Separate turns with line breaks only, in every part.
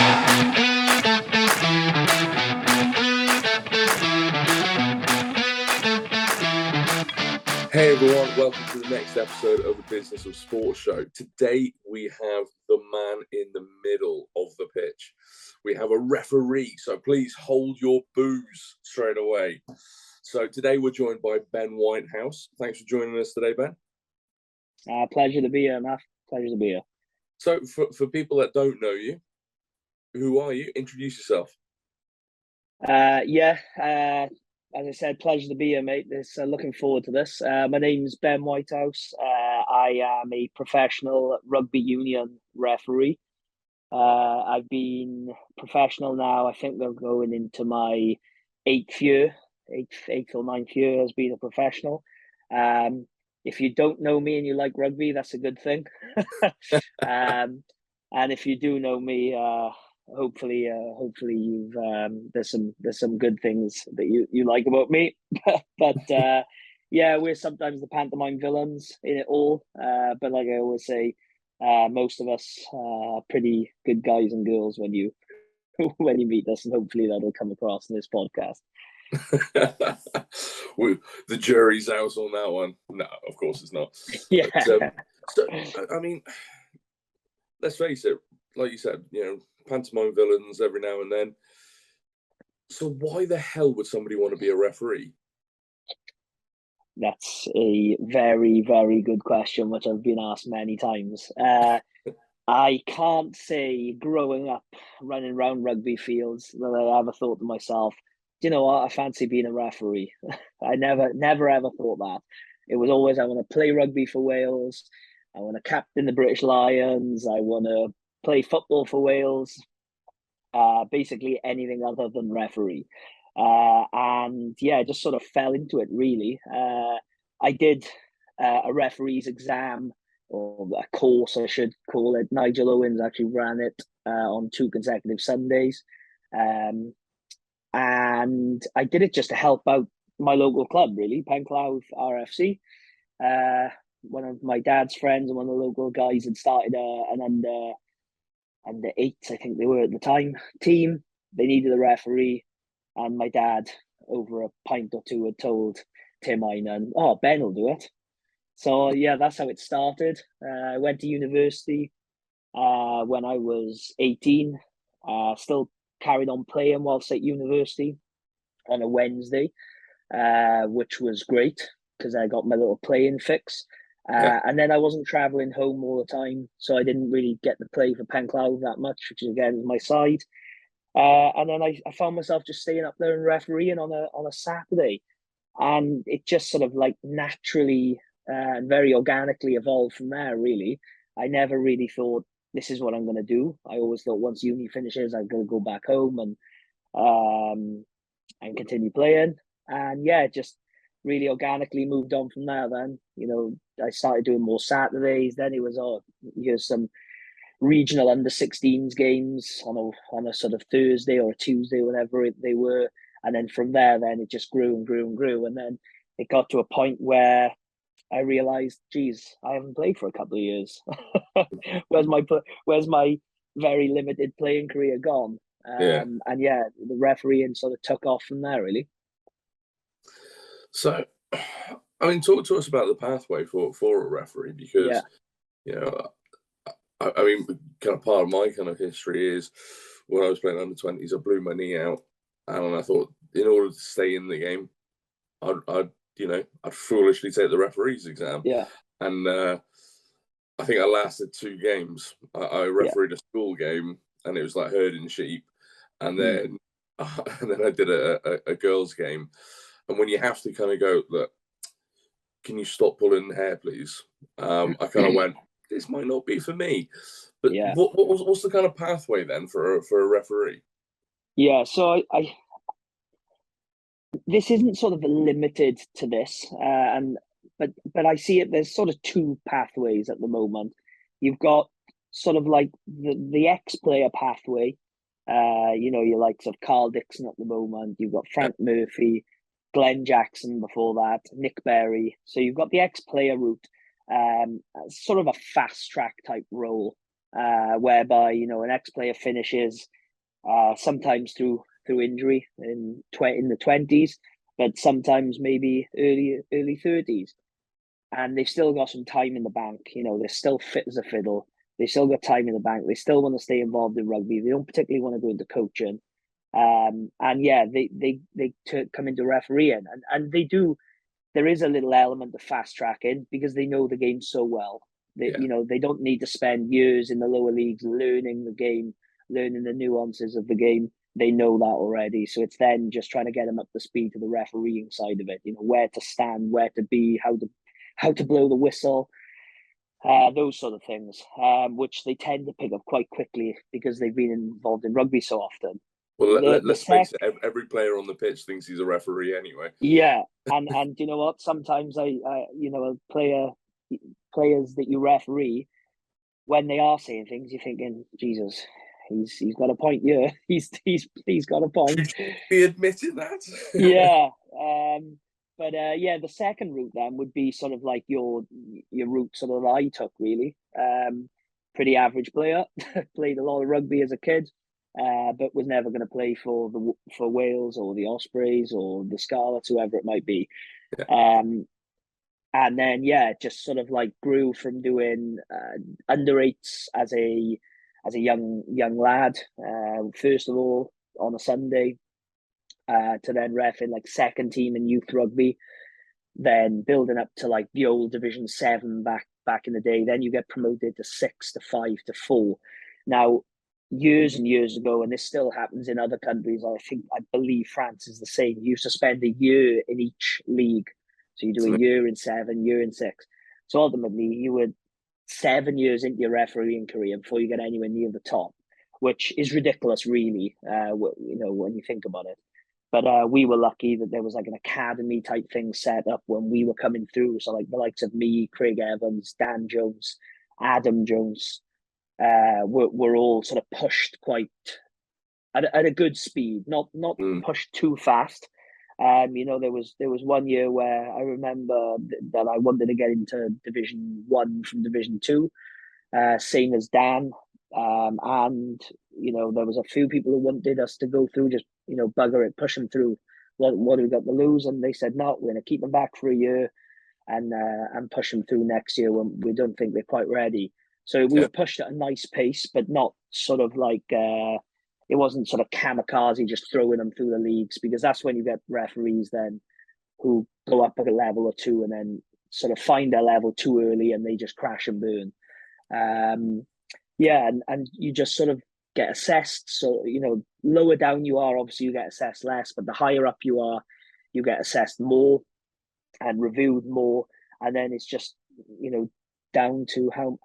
Hey everyone, welcome to the next episode of the Business of Sport show. Today we have the man in the middle of the pitch. We have a referee, so please hold your boos straight away. So today we're joined by Ben Whitehouse. Thanks for joining us today, Ben.
Pleasure to be here, Matt. Pleasure to be here.
So for people that don't know you, who are you? Introduce yourself.
As I said, pleasure to be here, mate. Looking forward to this. My name's Ben Whitehouse. I am a professional rugby union referee. I've been professional now. I think they're going into my eighth or ninth year as being a professional. If you don't know me and you like rugby, that's a good thing. And if you do know me, hopefully you've there's some good things that you like about me. But we're sometimes the pantomime villains in it all. But like I always say, most of us are pretty good guys and girls when you meet us, and hopefully that'll come across in this podcast.
The jury's out on that one. No, of course it's not.
Yeah.
But, so, I mean, let's face it, like you said, pantomime villains every now and then. So why the hell would somebody want to be a referee?
That's a very, very good question, which I've been asked many times. I can't say growing up running around rugby fields that I ever thought to myself, do you know what, I fancy being a referee. I never ever thought that. It was always, I want to play rugby for Wales. I want to captain the British Lions. I want to play football for Wales. Basically anything other than referee. I just sort of fell into it, really. I did a referee's exam, or a course I should call it. Nigel Owens actually ran it on 2 consecutive Sundays. And I did it just to help out my local club, really, Penclough RFC. One of my dad's friends and one of the local guys had started an under 8s, I think they were at the time, team. They needed a referee, and my dad, over a pint or two, had told Tim Einan, Ben will do it. So yeah, that's how it started. I went to university when I was 18. Still carried on playing whilst at university on a Wednesday, which was great because I got my little playing fix. And then I wasn't travelling home all the time, so I didn't really get to play for Penclough that much, which again is my side. And then I found myself just staying up there and refereeing on a Saturday, and it just sort of like naturally and very organically evolved from there. Really, I never really thought this is what I'm going to do. I always thought once uni finishes, I'm going to go back home and continue playing. And yeah, just really organically moved on from there. Then I started doing more Saturdays. Then it was here's some regional under-16s games on a sort of Thursday or a Tuesday, whatever they were. And then from there, then it just grew and grew and grew. And then it got to a point where I realized, geez, I haven't played for a couple of years. Where's my very limited playing career gone? And the refereeing sort of took off from there, really.
So, I mean, talk to us about the pathway for a referee, because, I mean, kind of part of my kind of history is when I was playing under 20s, I blew my knee out, and I thought in order to stay in the game, I'd foolishly take the referee's exam.
Yeah.
And I think I lasted 2 games. I refereed a school game, and it was like herding sheep, and then I did a girls' game, and when you have to kind of go, look, can you stop pulling the hair, please? I kind of went, this might not be for me. But what's the kind of pathway then for a referee?
Yeah, so I this isn't sort of limited to this, but I see it. There's sort of 2 pathways at the moment. You've got sort of like the ex-player pathway. Your likes of Carl Dixon at the moment. You've got Frank Murphy, Glenn Jackson before that, Nick Berry. So you've got the ex-player route, sort of a fast track type role. whereby an ex-player finishes sometimes through injury in the 20s, but sometimes maybe early 30s, and they've still got some time in the bank. They're still fit as a fiddle. They still got time in the bank. They still want to stay involved in rugby. They don't particularly want to go into coaching. And yeah, they come into refereeing, and they do. There is a little element of fast tracking because they know the game so well. They don't need to spend years in the lower leagues learning the game, learning the nuances of the game. They know that already. So it's then just trying to get them up to speed to the refereeing side of it. Where to stand, where to be, how to blow the whistle, those sort of things, which they tend to pick up quite quickly because they've been involved in rugby so often.
Well, let's face it, every player on the pitch thinks he's a referee anyway.
Yeah, and you know what? Sometimes players that you referee, when they are saying things, you're thinking, Jesus, he's got a point here. He's got a point.
Should you be admitting that?
Yeah. But yeah, the second route then would be sort of like your route sort of that I took, really. Pretty average player, played a lot of rugby as a kid, but was never going to play for Wales or the Ospreys or the Scarlets, whoever it might be.
Yeah.
And then just sort of like grew from doing under eights as a young lad. First of all on a Sunday, to then ref in like second team in youth rugby, then building up to like the old Division 7 back in the day. Then you get promoted to 6 to 5 to 4. Now, years and years ago, and this still happens in other countries, I believe France is the same. You used to spend a year in each league. So you do a year in 7, year in 6. So ultimately, you were 7 years into your refereeing career before you get anywhere near the top, which is ridiculous, really, when you think about it. But we were lucky that there was like an academy type thing set up when we were coming through. So like the likes of me, Craig Evans, Dan Jones, Adam Jones, were all sort of pushed quite at a good speed, not pushed too fast. There was 1 year where I remember that I wanted to get into Division 1 from Division 2, same as Dan. And there was a few people who wanted us to go through, just bugger it, push them through. What do we got to lose? And they said, no, we're going to keep them back for a year and push them through next year when we don't think they're quite ready. So we were pushed at a nice pace, but not sort of like it wasn't sort of kamikaze just throwing them through the leagues, because that's when you get referees then who go up a level or two and then sort of find their level too early and they just crash and burn. And you just sort of get assessed. So, lower down you are, obviously you get assessed less, but the higher up you are, you get assessed more and reviewed more. And then it's just, down to how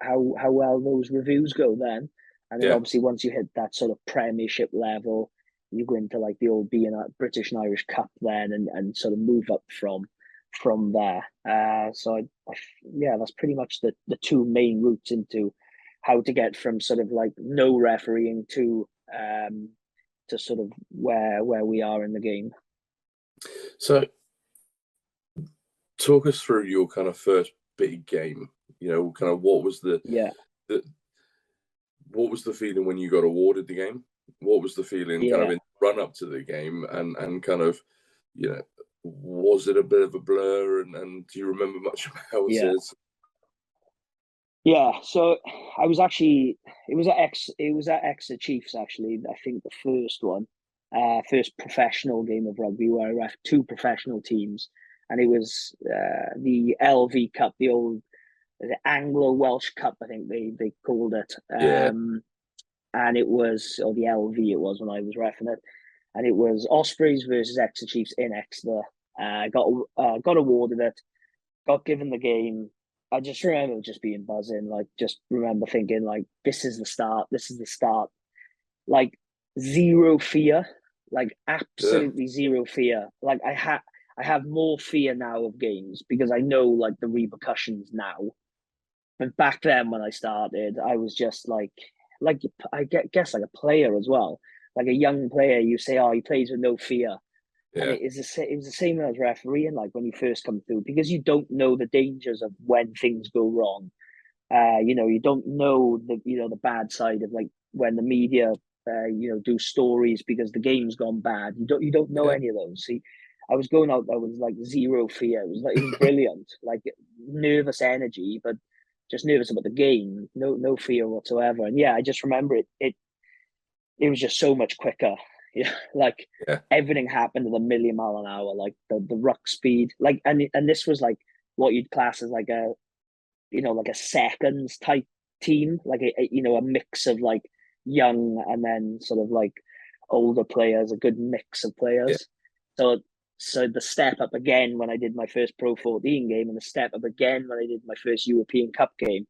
well those reviews go then. And then obviously once you hit that sort of Premiership level, you go into like the old British and Irish Cup then and sort of move up from there. So that's pretty much the two main routes into how to get from sort of like no refereeing to sort of where we are in the game.
So talk us through your kind of first big game. Kind of what was what was the feeling when you got awarded the game? What was the feeling kind of in the run up to the game, and kind of, was it a bit of a blur, and do you remember much about it?
Yeah, so I was actually it was at Exeter Chiefs, actually. I think the first one, first professional game of rugby where I ref two professional teams, and it was the LV Cup, the old Anglo-Welsh Cup, I think they called it. And it was, or the LV it was when I was reffing it, and it was Ospreys versus Exeter Chiefs in Exeter. Got awarded it, got given the game. I just remember just being buzzing, like just remember thinking like, this is the start. Like zero fear, like absolutely zero fear. Like I have more fear now of games because I know like the repercussions now. But back then when I started, I was just like I guess like a player as well, like a young player. You say, oh, he plays with no fear. And it was the same as refereeing, like when you first come through, because you don't know the dangers of when things go wrong. You don't know the bad side of like when the media do stories because the game's gone bad. You don't know
Yeah.
any of those. See, I was going out there with like zero fear. It was brilliant, like nervous energy, but just nervous about the game. No fear whatsoever. And yeah, I just remember it was just so much quicker. Yeah, like
Yeah.
everything happened at a million mile an hour. Like the ruck speed, like and this was like what you'd class as like a seconds type team, like a mix of like young and then sort of like older players, a good mix of
Yeah.
players. So so the step up again when I did my first Pro 14 game, and the step up again when I did my first European Cup game.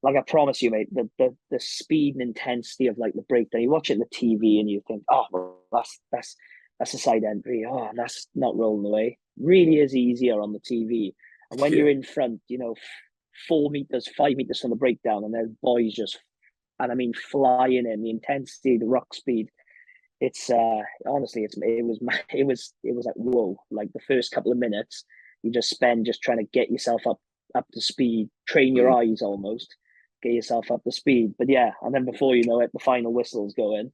Like I promise you, mate, the speed and intensity of like the breakdown. You watch it on the TV and you think, oh, well, that's a side entry. Oh, that's not rolling away. Really is easier on the TV. And when
Yeah.
you're in front, 4 meters, 5 meters from the breakdown, and there's boys just, and I mean, flying in the intensity, the rock speed. It's honestly, it was like whoa! Like the first couple of minutes, you just spend just trying to get yourself up to speed, train your
Mm.
eyes almost, get yourself up to speed. But yeah, and then before you know it, the final whistle's going,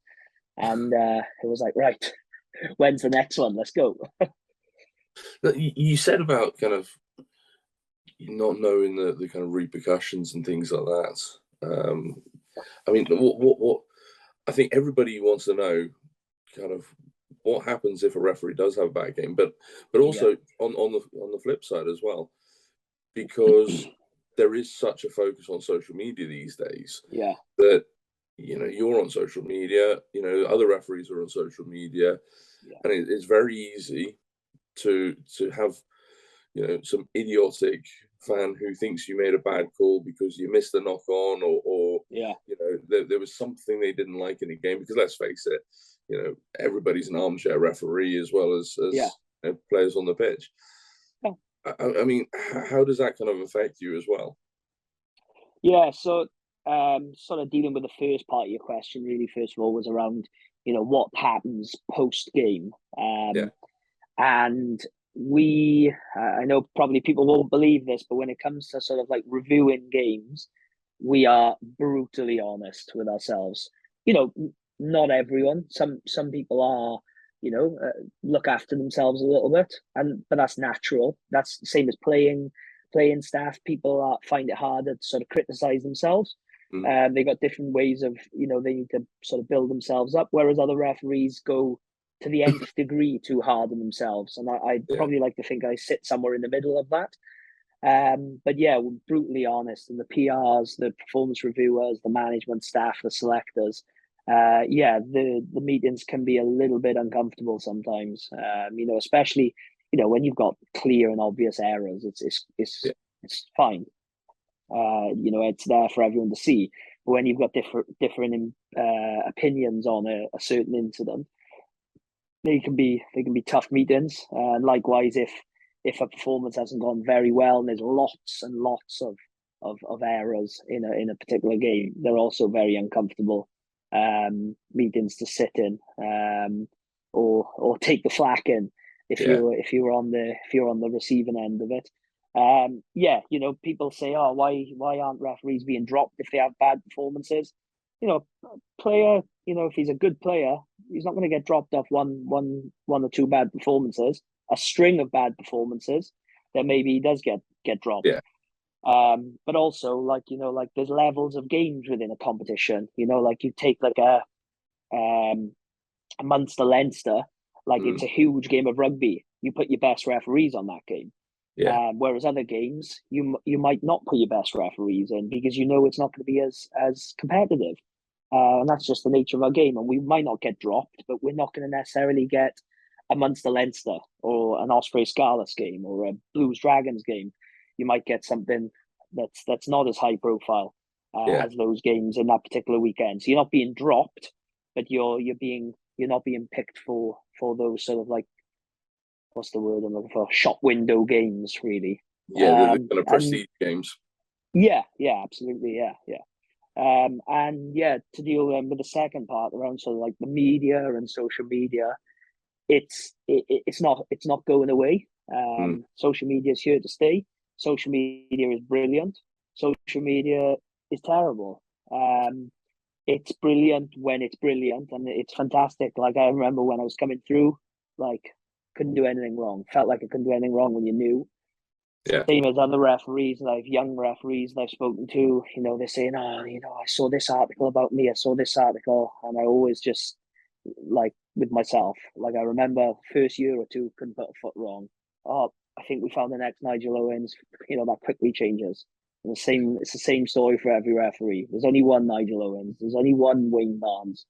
and it was like, right, when's the next one? Let's go.
You said about kind of not knowing the kind of repercussions and things like that. I mean, what I think everybody wants to know, kind of what happens if a referee does have a bad game, but
Yeah,
also on the flip side as well, because there is such a focus on social media these days
yeah,
that you're on social media, other referees are on social media,
yeah,
and it's very easy to have some idiotic fan who thinks you made a bad call because you missed a knock on, or
yeah.
there was something they didn't like in the game. Because let's face it, everybody's an armchair referee as well as
Yeah.
players on the pitch.
Yeah.
I mean, how does that kind of affect you as well?
Yeah, so sort of dealing with the first part of your question, really, first of all, was around, what happens post game.
Yeah.
And I know probably people won't believe this, but when it comes to sort of like reviewing games, we are brutally honest with ourselves. Not everyone. Some people are, look after themselves a little bit, but that's natural. That's the same as playing staff. People find it harder to sort of criticize themselves.
Mm.
They got different ways of, they need to sort of build themselves up, whereas other referees go to the nth degree too hard on themselves. And I'd
Yeah.
probably like to think I sit somewhere in the middle of that. But yeah, we're brutally honest. And the PRs, the performance reviewers, the management staff, the selectors, yeah, the meetings can be a little bit uncomfortable sometimes. Especially when you've got clear and obvious errors.
Yeah.
It's fine. It's there for everyone to see. But when you've got different opinions on a certain incident, they can be tough meetings. Likewise, if a performance hasn't gone very well and there's lots and lots of errors in a particular game, they're also very uncomfortable meetings to sit in, or take the flak in if
Yeah.
you're on the receiving end of it. Yeah, people say, oh, why aren't referees being dropped if they have bad performances? Player, if he's a good player, he's not going to get dropped off one or two bad performances. A string of bad performances, then maybe he does get dropped.
Yeah.
But also, like there's levels of games within a competition. Like you take like a Munster Leinster, like
Mm.
it's a huge game of rugby. You put your best referees on that game.
Yeah.
Whereas other games, you might not put your best referees in because it's not going to be as competitive. And that's just the nature of our game. And we might not get dropped, but we're not going to necessarily get a Munster Leinster or an Osprey Scarlets game or a Blues Dragons game. You might get something that's not as high profile
Yeah.
as those games in that particular weekend. So you're not being dropped, but you're not being picked for those sort of like, what's the word I'm looking for? Shop window games, really.
Yeah. The kind of
And
prestige games.
yeah, absolutely, yeah. And yeah, to deal with the second part around sort of like the media and social media, it's not going away.
Mm.
Social media is here to stay. Social media is brilliant. Social media is terrible. It's brilliant when it's brilliant, and it's fantastic. Like, I remember when I was coming through, like, couldn't do anything wrong. Felt like I couldn't do anything wrong when you knew.
Yeah.
Same as other referees, like young referees that I've spoken to, they're saying, oh, I saw this article about me, I saw this article. And I always just, like, with myself, like, I remember first year or two, couldn't put a foot wrong. Oh, I think we found the next Nigel Owens, that quickly changes. And it's the same story for every referee. There's only one Nigel Owens, there's only one Wayne Barnes.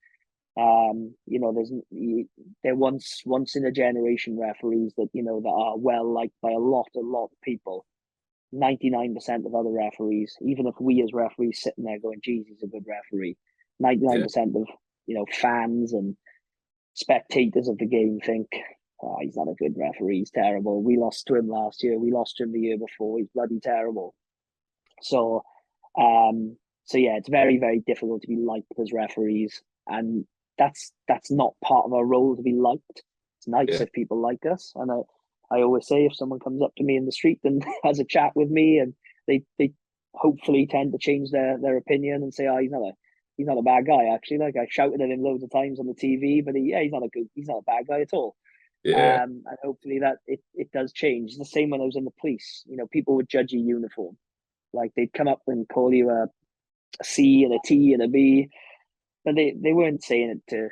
They're once in a generation referees that that are well liked by a lot of people. 99% of other referees, even if we as referees sitting there going, "Geez, he's a good referee," 99% of fans and spectators of the game think, "Oh, he's not a good referee. He's terrible. We lost to him last year. We lost to him the year before. He's bloody terrible." So, yeah, it's very, very difficult to be liked as referees, and that's not part of our role to be liked. It's nice if people like us, and I always say, if someone comes up to me in the street and has a chat with me, and they hopefully tend to change their opinion and say, "Oh, he's not a bad guy." Actually, like, I shouted at him loads of times on the TV, but he's not a bad guy at all.
Yeah.
And hopefully that it does change. It's the same when I was in the police. People would judge your uniform. Like, they'd come up and call you a C and a T and a B, but they weren't saying it to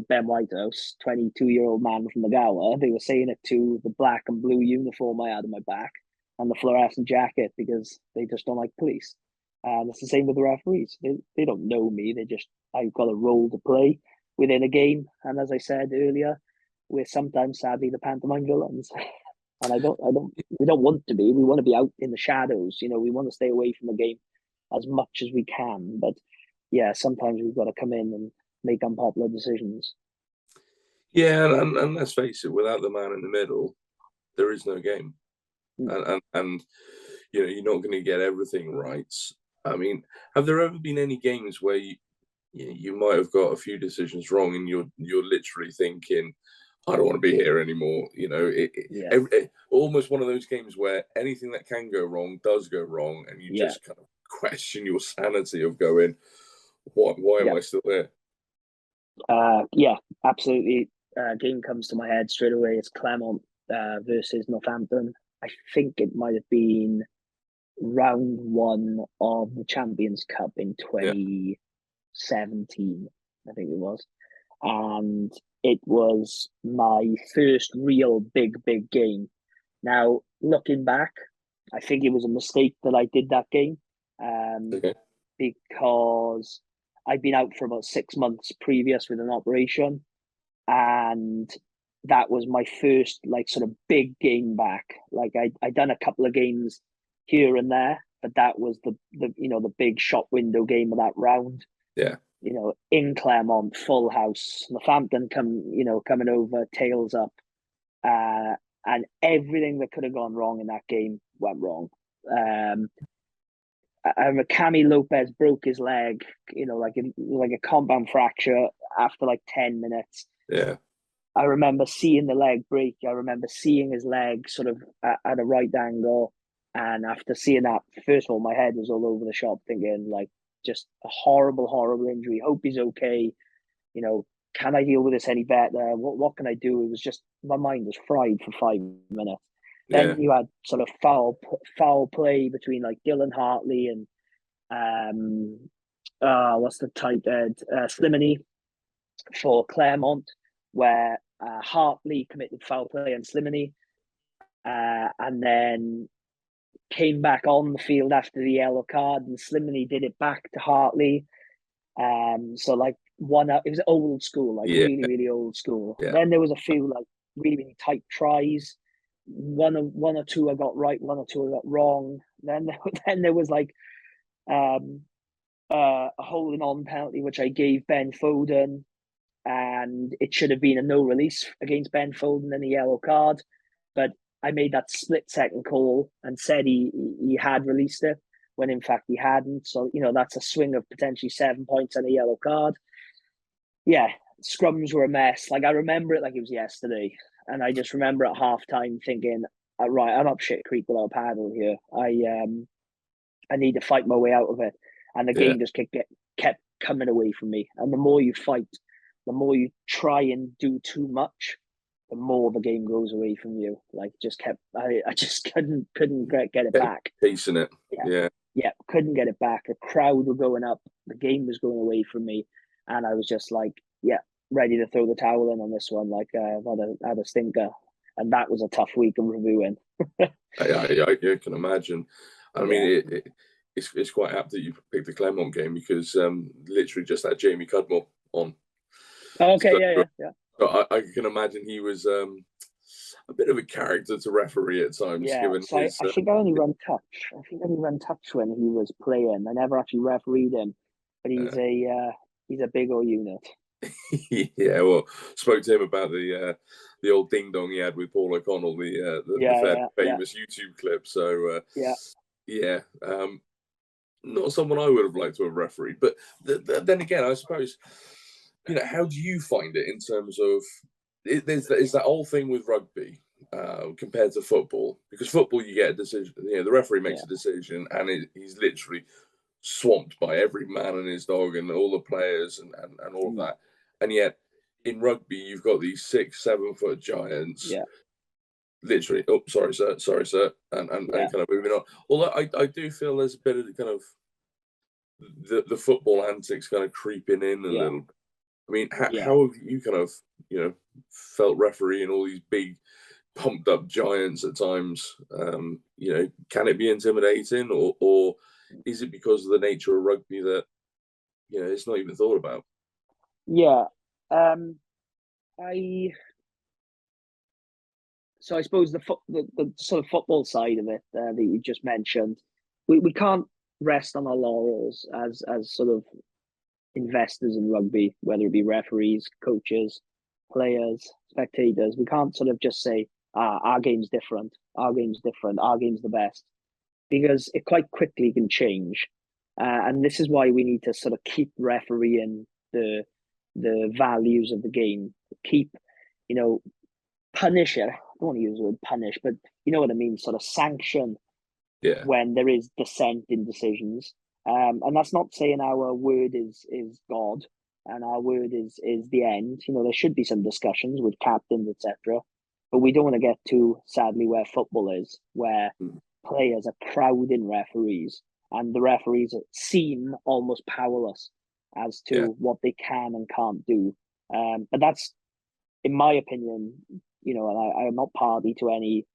Ben Whitehouse, 22-year-old man from the Gower. They were saying it to the black and blue uniform I had on my back and the fluorescent jacket, because they just don't like police. And it's the same with the referees. They don't know me. I've got a role to play within a game, and as I said earlier, we're sometimes sadly the pantomime villains. And we don't want to be. We want to be out in the shadows. We want to stay away from the game as much as we can. But yeah, sometimes we've got to come in and make unpopular decisions.
Yeah, and let's face it, without the man in the middle, there is no game. And you're not going to get everything right. I mean, have there ever been any games where you might have got a few decisions wrong, and you're literally thinking, "I don't want to be here anymore." Almost one of those games where anything that can go wrong does go wrong, and you just kind of question your sanity of going, why am I still here?
Yeah, absolutely. Game comes to my head straight away. It's Claremont versus Northampton. I think it might have been round one of the Champions Cup in 2017, I think it was. And it was my first real big game. Now, looking back, I think it was a mistake that I did that game, because I'd been out for about 6 months previous with an operation, and that was my first sort of big game back. Like, I'd done a couple of games here and there, but that was the big shop window game of that round.
Yeah.
In Claremont, full house, Northampton coming over, tails up, and everything that could have gone wrong in that game went wrong. Cammy Lopez broke his leg, like a compound fracture after 10 minutes.
Yeah.
I remember seeing the leg break. I remember seeing his leg sort of at a right angle. And after seeing that, first of all, my head was all over the shop thinking, just a horrible injury. Hope he's okay. Can I deal with this any better? What can I do? It was just, my mind was fried for 5 minutes. Then you had sort of foul play between Dylan Hartley and what's the tight head? Slimani for Claremont, where Hartley committed foul play on Slimani, and then came back on the field after the yellow card, and Slimani did it back to Hartley. So it was old school, really old school.
Yeah.
Then there was a few really tight tries. One or two I got right, one or two I got wrong. Then there was a holding on penalty which I gave Ben Foden, and it should have been a no release against Ben Foden and a yellow card, but I made that split second call and said he had released it when in fact he hadn't. So that's a swing of potentially 7 points and a yellow card. Yeah, scrums were a mess. I remember it like it was yesterday. And I just remember at halftime thinking, right, I'm up shit creek without a paddle here. I need to fight my way out of it. and the game just kept coming away from me. And the more you fight, the more you try and do too much, the more the game goes away from you. Like I just couldn't get it back.
Chasing it,
yeah, couldn't get it back. The crowd were going up, the game was going away from me, and I was just like, ready to throw the towel in on this one. Like I've had a stinker, and that was a tough week of reviewing.
I can imagine. I mean, it's quite apt that you picked the Claremont game because literally just had Jamie Cudmore on.
Oh, okay, so, yeah.
But I can imagine he was a bit of a character to referee at times.
Yeah,
given
so
his,
I think I only run touch. I think I only run touch when he was playing. I never actually refereed him, but he's a big old unit.
Yeah, well, spoke to him about the old ding dong he had with Paul O'Connell, the famous YouTube clip. So not someone I would have liked to have refereed. But then again, I suppose, how do you find it in terms of is that whole thing with rugby compared to football? Because football, you get a decision. The referee makes a decision, and he's literally swamped by every man and his dog and all the players and all of that. And yet, in rugby, you've got these 6-7 foot giants.
Yeah.
Literally, oh, sorry, sir, and kind of moving on. Although I do feel there's a bit of the kind of the football antics kind of creeping in a little. I mean, how have you kind of felt refereeing all these big, pumped up giants at times? Can it be intimidating, or is it because of the nature of rugby that it's not even thought about?
Yeah, So I suppose the sort of football side of it that you just mentioned, we can't rest on our laurels as sort of investors in rugby, whether it be referees, coaches, players, spectators. We can't sort of just say, our game's different, our game's the best, because it quite quickly can change. And this is why we need to sort of keep refereeing the values of the game, keep, punish it. I don't want to use the word punish, but you know what I mean, sort of sanction when there is dissent in decisions. And that's not saying our word is God and our word is the end. There should be some discussions with captains, etc. But we don't want to get to, sadly, where football is, where players are crowding referees and the referees seem almost powerless as to what they can and can't do. But that's, in my opinion, and I'm not party to any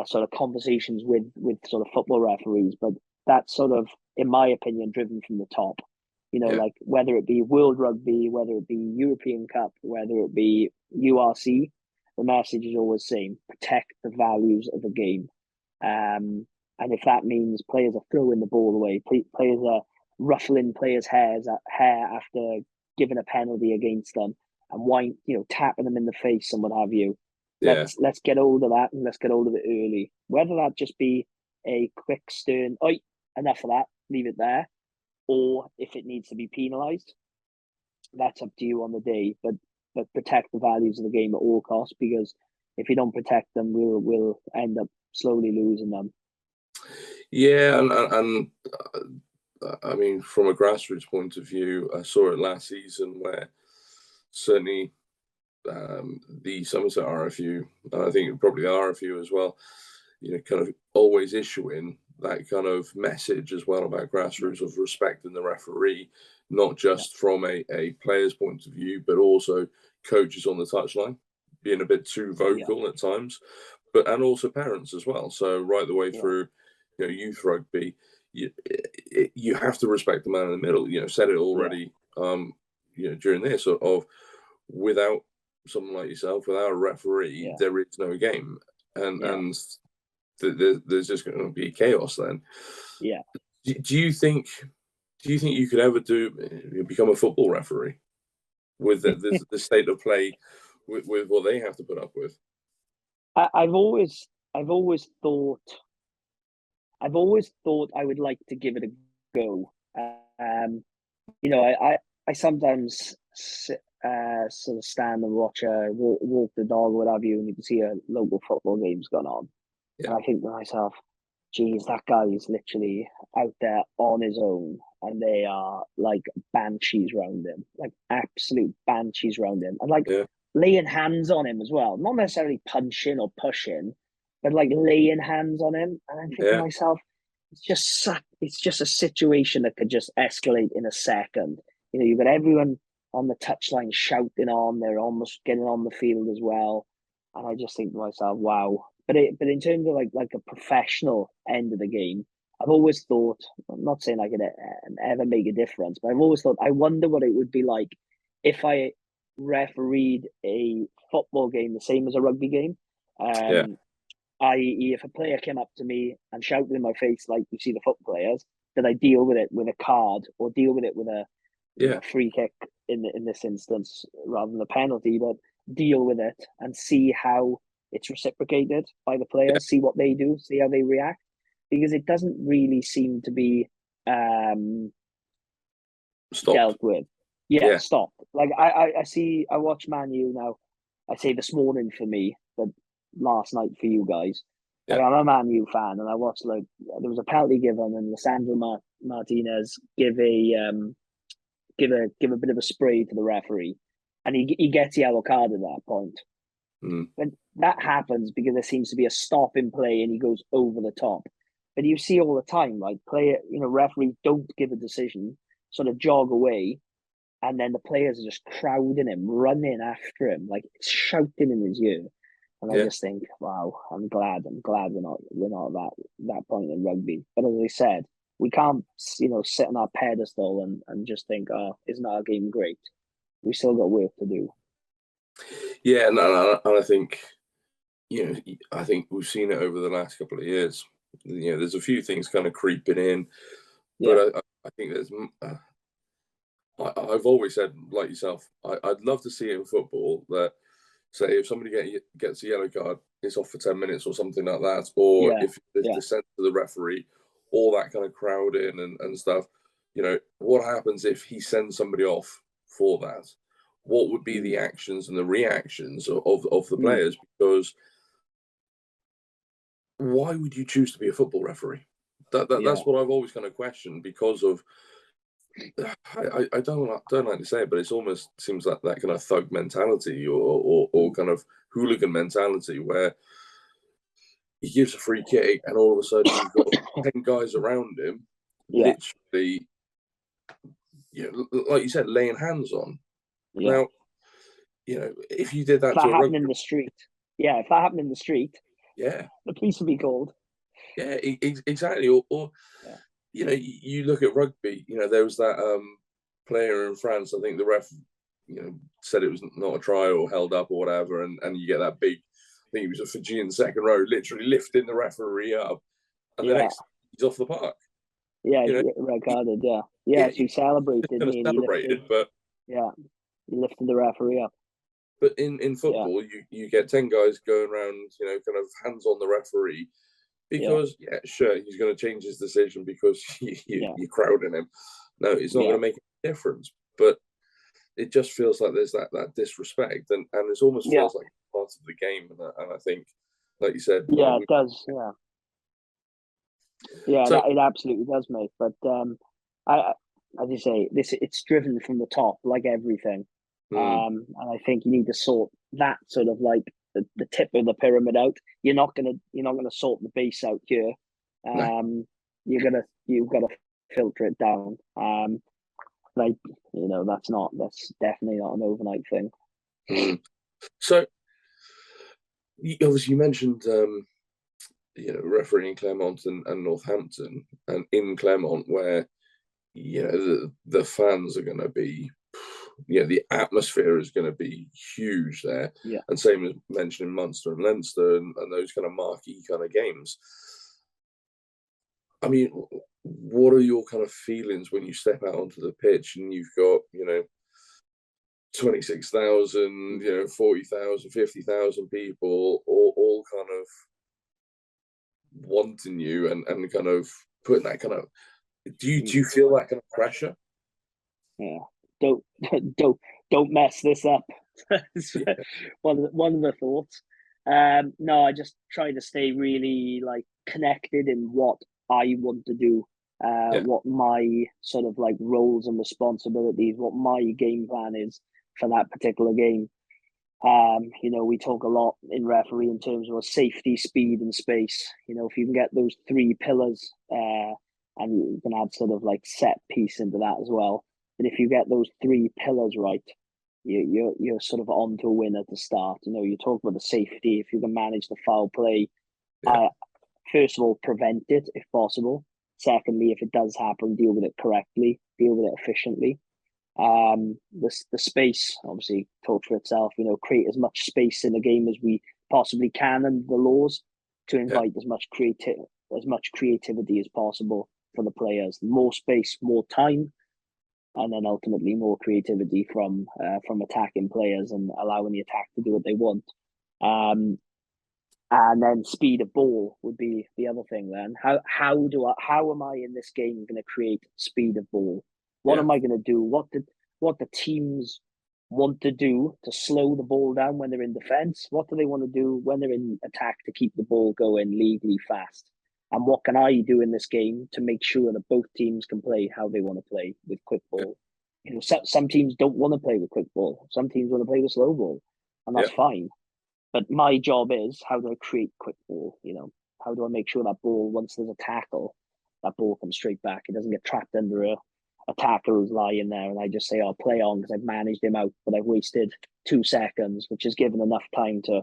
sort of conversations with sort of football referees, but that's sort of, in my opinion, driven from the top. Like whether it be World Rugby, whether it be European Cup, whether it be URC, the message is always the same: protect the values of the game. And if that means players are throwing the ball away, players are ruffling players' hair after giving a penalty against them, and tapping them in the face and what have you. Let's get hold of that, and let's get hold of it early. Whether that just be a quick stern, oi, enough of that, leave it there, or if it needs to be penalised, that's up to you on the day. But protect the values of the game at all costs, because if you don't protect them, we'll end up slowly losing them.
Yeah, and I mean, from a grassroots point of view, I saw it last season where certainly the Somerset RFU, I think probably the RFU as well, kind of always issuing that kind of message as well about grassroots of respecting the referee, not just from a player's point of view, but also coaches on the touchline being a bit too vocal at times, and also parents as well. So right the way through, youth rugby, you have to respect the man in the middle. Said it already, during this of without someone like yourself, without a referee, there is no game, and there's just going to be chaos then.
Yeah.
Do you think you could ever become a football referee with the state of play with what they have to put up with?
I've always thought I would like to give it a go. I sometimes sort of stand and watch walk the dog or what have you, and you can see a local football game's gone on. And I think to myself, geez, that guy is literally out there on his own, and they are like banshees round him, like absolute banshees round him, and like
Yeah,
laying hands on him as well. Not necessarily punching or pushing, but like laying hands on him. And I'm thinking to
yeah,
myself, it's just a situation that could just escalate in a second. You know, you've got everyone on the touchline shouting on, they're almost getting on the field as well. And I just think to myself, wow. But in terms of like a professional end of the game, I've always thought, I'm not saying I could ever make a difference, but I've always thought, I wonder what it would be like if I refereed a football game the same as a rugby game.
yeah,
I.e., if a player came up to me and shouted in my face like you see the football players, did I deal with it with a card or deal with it with a
yeah,
free kick in this instance rather than a penalty, but deal with it and see how it's reciprocated by the
yeah.
players, see what they do, see how they react, because it doesn't really seem to be um,
Stopped.
dealt with. Yeah,
Yeah,
stop. Like I watch Man U now. I say this morning for me, but last night for you guys.
yeah,
Like I'm a Man U fan, and I watched like there was a penalty given, and Martinez give a bit of a spray to the referee, and he gets a yellow card at that point.
mm,
But that happens because there seems to be a stop in play, and he goes over the top. But you see all the time, like referees don't give a decision, sort of jog away, and then the players are just crowding him, running after him, like shouting in his ear. And I
yeah,
just think, wow, I'm glad we're not at that point in rugby. But as I said, we can't, sit on our pedestal and just think, oh, isn't our game great? We still got work to do.
yeah. And I think, I think we've seen it over the last couple of years. There's a few things kind of creeping in, but
Yeah,
I think there's. I've always said, like yourself, I'd love to see it in football that, say, if somebody gets a yellow card, it's off for 10 minutes or something like that, or
yeah,
if there's
yeah,
dissent to the referee, all that kind of crowding and stuff. What happens if he sends somebody off for that? What would be
mm,
the actions and the reactions of the
mm,
players? Because why would you choose to be a football referee?
yeah,
That's what I've always kind of questioned because of I don't like to say it, but it's almost seems like that kind of thug mentality or
mm,
kind of hooligan mentality where he gives a free kick and all of a sudden you've got 10 guys around him,
yeah,
literally, like you said, laying hands on.
yeah.
Now, if you did
If
that to
that
a
happened
rugby,
in the street, yeah, if that happened in the street,
yeah,
the police would be called.
yeah, exactly. Or
Yeah,
you look at rugby. There was that player in France. I think the ref, said it was not a try or held up or whatever, and you get that big. I think he was a Fijian second row, literally lifting the referee up, and the
yeah,
next he's off the park.
yeah,
You know,
red carded. Yeah, yeah.
yeah,
So he
just
celebrated
kind of
me, and he lifted.
celebrated, but
Yeah, he lifted the referee up.
in
Yeah,
football, you get 10 guys going around, kind of hands on the referee
yeah,
because yeah, sure, he's going to change his decision because
yeah,
you're crowding him. No, it's not going
yeah,
to make a difference, but it just feels like there's that disrespect, and it almost
yeah,
feels like part of the game. And I think, like you said,
yeah. It does. Yeah, yeah.
so
It absolutely does, mate. But I, as you say, it's driven from the top, like everything.
mm,
And I think you need to sort that sort of like the tip of the pyramid out. You're not gonna sort the base out here.
no,
Um, you've got to filter it down. Like that's definitely not an overnight thing.
mm. So obviously you mentioned refereeing Claremont and Northampton, and in Claremont where the fans are going to be, the atmosphere is going to be huge there.
Yeah.
And same as mentioning Munster and Leinster and those kind of marquee kind of games. I mean, what are your kind of feelings when you step out onto the pitch and you've got, 26,000, 40,000, 50,000 people all kind of wanting you and kind of putting that kind of, do you feel that kind of pressure?
Yeah. Don't don't don't mess this up.
Yeah,
One of the thoughts. No, I just try to stay really like connected in what I want to do,
Yeah,
what my sort of like roles and responsibilities, what my game plan is for that particular game. We talk a lot in referee in terms of safety, speed, and space. If you can get those three pillars, and you can add sort of like set piece into that as well. But if you get those three pillars right, you're sort of on to a winner to start. You talk about the safety. If you can manage the foul play,
yeah,
first of all, prevent it if possible. Secondly, if it does happen, deal with it correctly, deal with it efficiently. The space obviously talks for itself. Create as much space in the game as we possibly can, and the laws to
yeah,
invite as much creativity as possible for the players. More space, more time, and then ultimately more creativity from attacking players and allowing the attack to do what they want. Um, and then speed of ball would be the other thing. Then how am I in this game going to create speed of ball? What
yeah,
am I going to do? What the teams want to do to slow the ball down when they're in defense? What do they want to do when they're in attack to keep the ball going legally fast? And what can I do in this game to make sure that both teams can play how they want to play with quick
yeah,
ball? Some teams don't want to play with quick ball. Some teams want to play with slow ball, and
yeah,
that's fine. But my job is, how do I create quick ball? How do I make sure that ball, once there's a tackle, that ball comes straight back? It doesn't get trapped under a attacker who's lying there, and I just say, "I'll play on," because I've managed him out, but I've wasted 2 seconds, which has given enough time to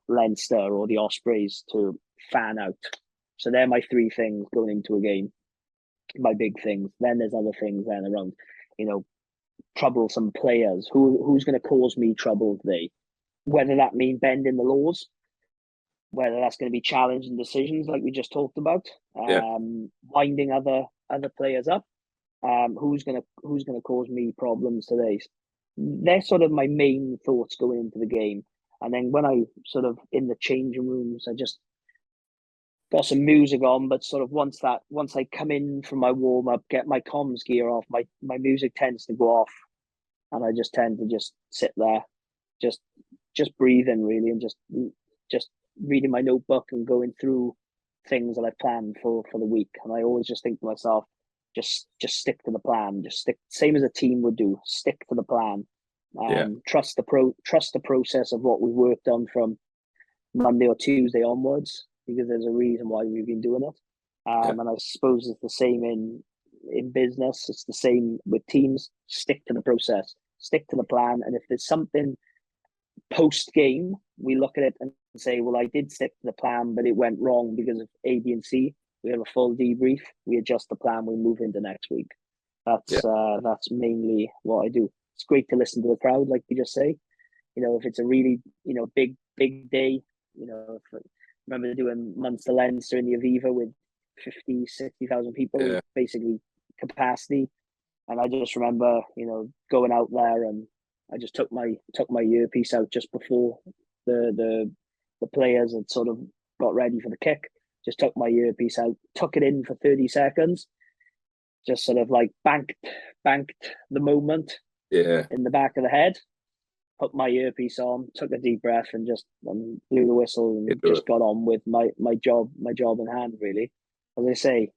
Leinster or the Ospreys to fan out. So they're my three things going into a game. My big things. Then there's other things then around, you know, troublesome players. Who's going to cause me trouble today? Whether that mean bending the laws, whether that's going to be challenging decisions like we just talked about,
yeah,
winding other players up. Who's gonna cause me problems today? They're sort of my main thoughts going into the game. And then when I sort of in the changing rooms, I just got some music on. But sort of once I come in from my warm up, get my comms gear off, my music tends to go off, and I just tend to just sit there, just just breathing really, and just reading my notebook and going through things that I planned for the week. And I always just think to myself, just stick to the plan. Just stick, same as a team would do. Stick to the plan.
yeah,
Trust the process of what we worked on from Monday or Tuesday onwards, because there's a reason why we've been doing it.
yeah,
And I suppose it's the same in business. It's the same with teams. Stick to the process. Stick to the plan. And if there's something post game, we look at it and say, well, I did stick to the plan, but it went wrong because of A, B, and C. We have a full debrief. We adjust the plan. We move into next week.
yeah,
That's mainly what I do. It's great to listen to the crowd, like you just say. If it's a really big day, I remember doing Munster Leinster in the Aviva with 50, 60,000 people,
yeah,
basically capacity. And I just remember, going out there, and I just took my earpiece out just before the players had sort of got ready for the kick. Just took my earpiece out, took it in for 30 seconds, just sort of like banked the moment
yeah.
in the back of the head, put my earpiece on, took a deep breath, and just blew the whistle
You
and
do it.
just got on with my job in hand. Really, as I say,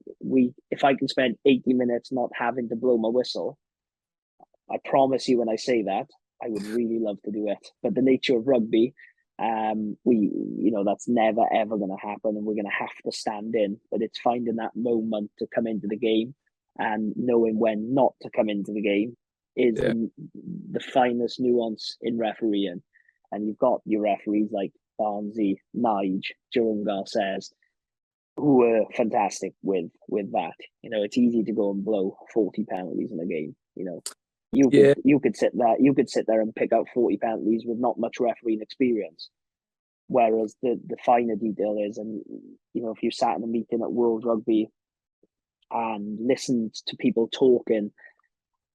if I can spend 80 minutes not having to blow my whistle, I promise you when I say that, I would really love to do it. But the nature of rugby, that's never ever going to happen, and we're going to have to stand in. But it's finding that moment to come into the game and knowing when not to come into the game is
Yeah,
the finest nuance in refereeing. And you've got your referees like Barnsley, Nige, Jerome Garces, who were fantastic with that. It's easy to go and blow 40 penalties in a game.
yeah,
You could sit there and pick out 40 penalties with not much refereeing experience. Whereas the finer detail is, and if you sat in a meeting at World Rugby and listened to people talking,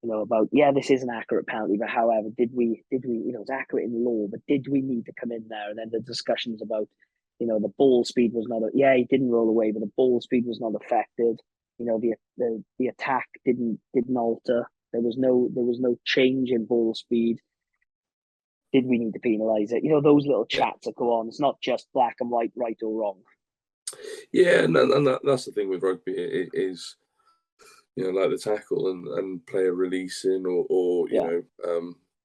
about, yeah, this is an accurate penalty, but however, did we, it's accurate in law, but did we need to come in there? And then the discussions about, the ball speed was not, yeah, he didn't roll away, but the ball speed was not affected. The attack didn't alter. There was no change in ball speed. Did we need to penalise it? Those little chats that go on. It's not just black and white, right or wrong.
Yeah, and that's the thing with rugby. It is, like the tackle and player releasing or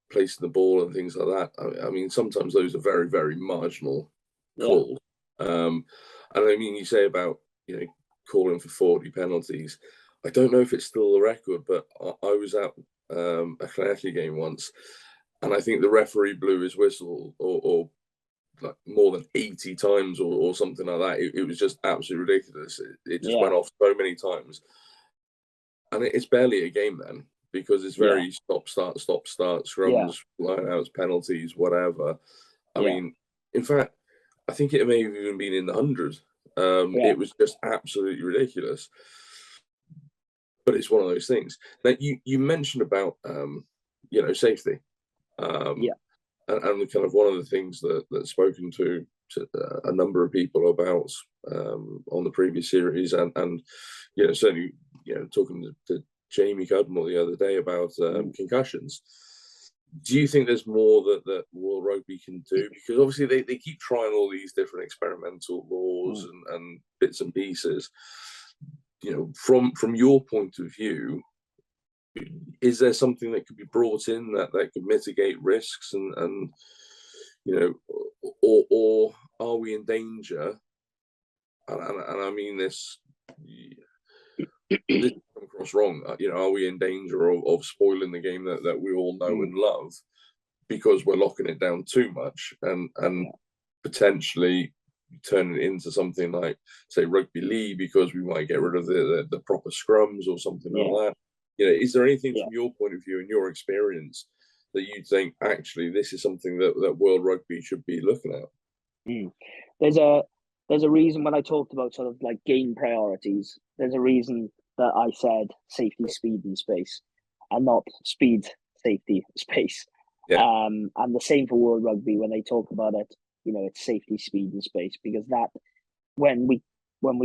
placing the ball and things like that. I mean, sometimes those are very, very marginal calls. And I mean, you say about, calling for 40 penalties. I don't know if it's still the record, but I was at a Llanelli game once, and I think the referee blew his whistle or like more than 80 times or something like that. It was just absolutely ridiculous. It just went off so many times. And it's barely a game then, because it's very stop, start, scrums, lineouts, penalties, whatever. I mean, in fact, I think it may have even been in the hundreds. It was just absolutely ridiculous. But it's one of those things. Now, you mentioned about, safety. And kind of one of the things that's spoken to a number of people about on the previous series, and certainly talking to Jamie Cudmore the other day about concussions. Do you think there's more that World Rugby can do? Because obviously they keep trying all these different experimental laws and bits and pieces. From your point of view, is there something that could be brought in that could mitigate risks and or are we in danger? And I mean this come across wrong. Are we in danger of spoiling the game that we all know and love because we're locking it down too much and potentially turn it into something like, say, rugby league, because we might get rid of the proper scrums or something like that? Is there anything from your point of view and your experience that you think actually this is something that World Rugby should be looking at?
There's a reason when I talked about sort of like game priorities, there's a reason that I said safety, speed, and space, and not speed, safety, space. And the same for World Rugby when they talk about it, it's safety, speed, and space, because that when we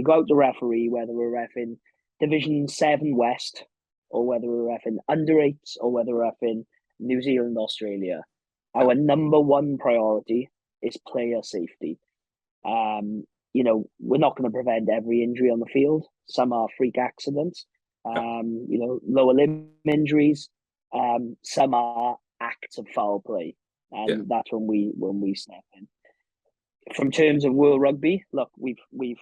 go out to referee, whether we're reffing Division 7 West, or whether we're reffing under 8s, or whether we're reffing New Zealand, Australia, our number one priority is player safety. We're not going to prevent every injury on the field. Some are freak accidents, lower limb injuries. Some are acts of foul play, and that's when we step in. From terms of World Rugby, look, we've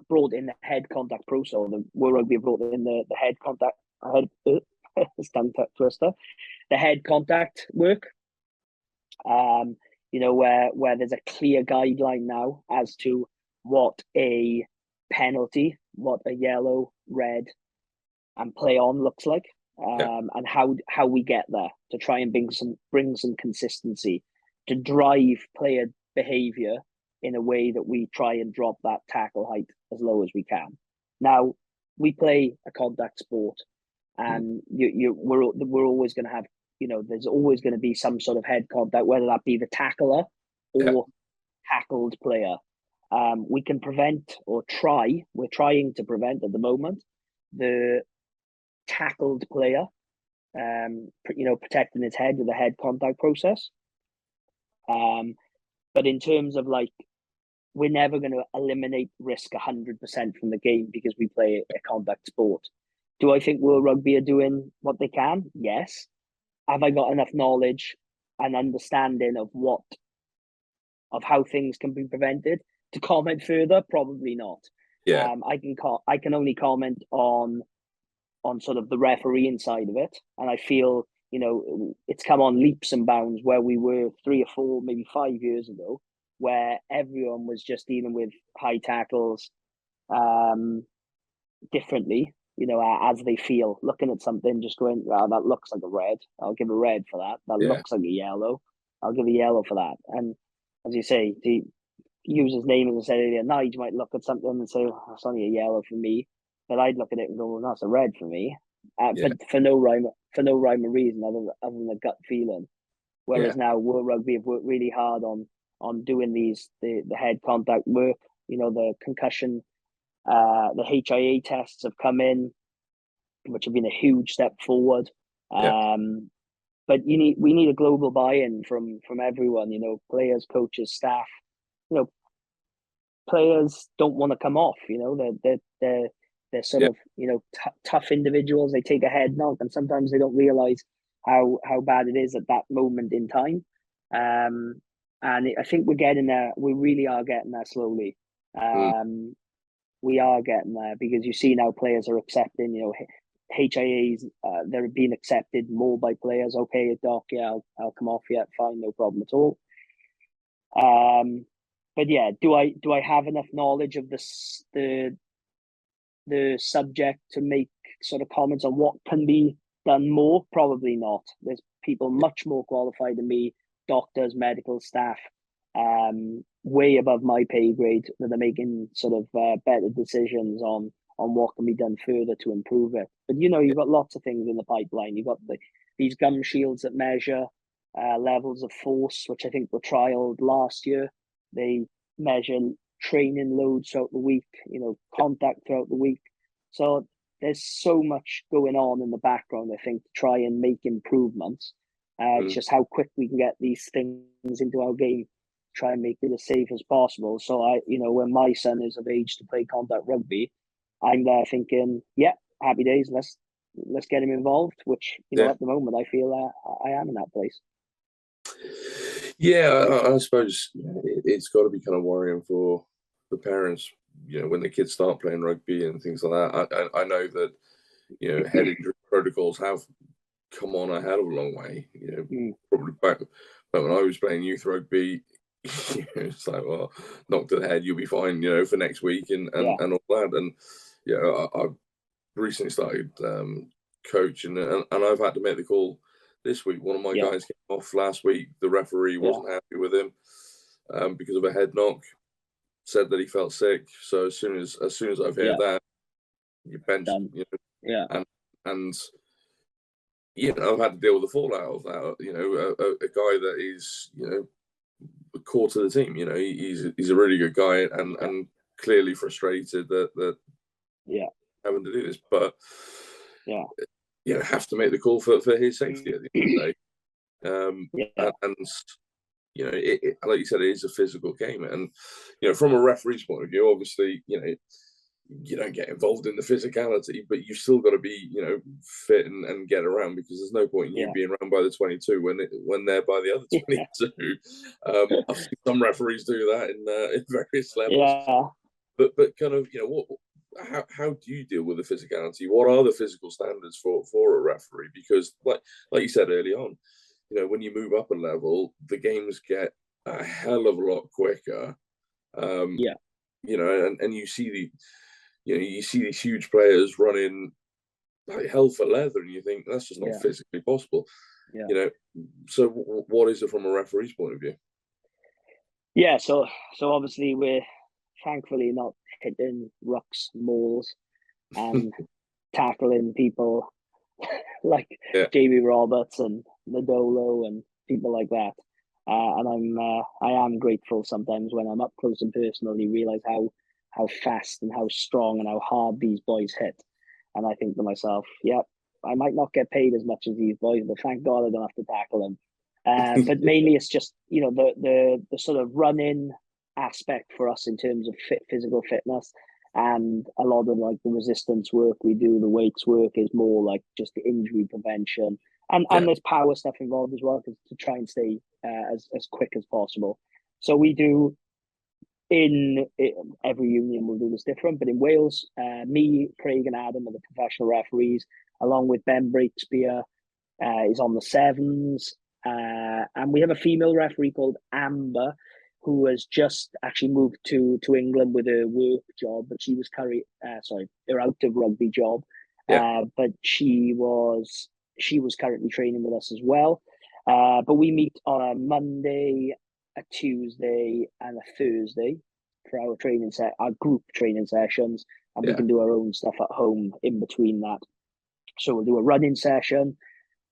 brought in the head contact process, or the World Rugby have brought in the head contact tongue twister, the head contact work. Where there's a clear guideline now as to what a penalty, what a yellow, red, and play on looks like, and how we get there to try and bring some consistency to drive player behaviour in a way that we try and drop that tackle height as low as we can. Now, we play a contact sport, and we're always going to have, there's always going to be some sort of head contact, whether that be the tackler or tackled player. We can prevent we're trying to prevent at the moment the tackled player, protecting his head with a head contact process. But in terms of we're never going to eliminate risk 100% from the game because we play a contact sport. Do I think World Rugby are doing what they can? Yes. Have I got enough knowledge and understanding of how things can be prevented to comment further? Probably not. I can only comment on sort of the refereeing side of it, and I feel it's come on leaps and bounds where we were 3 or 4, maybe 5 years ago, where everyone was just dealing with high tackles differently, as they feel, looking at something, just going, that looks like a red, I'll give a red for that. That looks like a yellow, I'll give a yellow for that. And as you say, to use his name, as I said earlier, Nige might look at something and say, that's only a yellow for me. But I'd look at it and go, well, that's a red for me. For no rhyme or reason other than a gut feeling. Whereas now World Rugby have worked really hard on doing the head contact work, the concussion, the HIA tests have come in, which have been a huge step forward. but we need a global buy-in from everyone. Players, coaches, staff. Players don't want to come off. They're sort of tough individuals. They take a head knock, and sometimes they don't realize how bad it is at that moment in time. I think we're getting there. We really are getting there slowly. We are getting there because you see now players are accepting. HIAs, they're being accepted more by players. Okay, doc, yeah, I'll come off. Yeah, fine, no problem at all. But yeah, do I have enough knowledge of the subject to make sort of comments on what can be done more? Probably not. There's people much more qualified than me, doctors, medical staff, way above my pay grade, that are making sort of better decisions on what can be done further to improve it. But you've got lots of things in the pipeline. You've got these gum shields that measure levels of force, which I think were trialed last year. They measure training loads throughout the week, contact throughout the week. So there's so much going on in the background, I think, to try and make improvements. It's just how quick we can get these things into our game, try and make it as safe as possible. So when my son is of age to play contact rugby, I'm there thinking, yeah, happy days. Let's get him involved. Which at the moment I feel I am in that place.
Yeah, I suppose it's got to be kind of worrying for the parents, when the kids start playing rugby and things like that. I know that, head injury protocols have come on a hell of a long way. Probably back when I was playing youth rugby, it's like, well, knock to the head, you'll be fine, for next week and all that. And I recently started coaching, and I've had to make the call this week. One of my guys came off last week. The referee wasn't happy with him because of a head knock. Said that he felt sick. So as soon as I've heard that, you bench, and I've had to deal with the fallout of that. A guy that is core to the team. He's a really good guy, and clearly frustrated that having to do this, but have to make the call for his safety at the end of the day. And like you said, it is a physical game, and from a referee's point of view, obviously, you don't get involved in the physicality, but you've still got to be, fit and get around, because there's no point in you being around by the 22 when they're by the other 22. I've seen some referees do that in various levels, but kind of, how do you deal with the physicality? What are the physical standards for a referee? Because like you said early on, when you move up a level, the games get a hell of a lot quicker. And you see you see these huge players running like hell for leather, and you think that's just not physically possible. So what is it from a referee's point of view?
So obviously we're thankfully not hitting rucks, mauls, and tackling people like Jamie Roberts and Nadolo and people like that. And I am grateful sometimes when I'm up close and personal, you realize how fast and how strong and how hard these boys hit. And I think to myself, I might not get paid as much as these boys, but thank God I don't have to tackle them. But mainly it's just, the sort of run-in aspect for us in terms of physical fitness, and a lot of like the resistance work we do, the weights work is more like just the injury prevention, and there's power stuff involved as well, to try and stay as quick as possible. So we do in every union will do this different, but in Wales, me, Craig, and Adam are the professional referees, along with Ben Breakspear is on the sevens, and we have a female referee called Amber, who has just actually moved to England with a work job, but she was her out of rugby job. But she was currently training with us as well. But we meet on a Monday, a Tuesday, and a Thursday for our our group training sessions, and we can do our own stuff at home in between that. So we'll do a running session.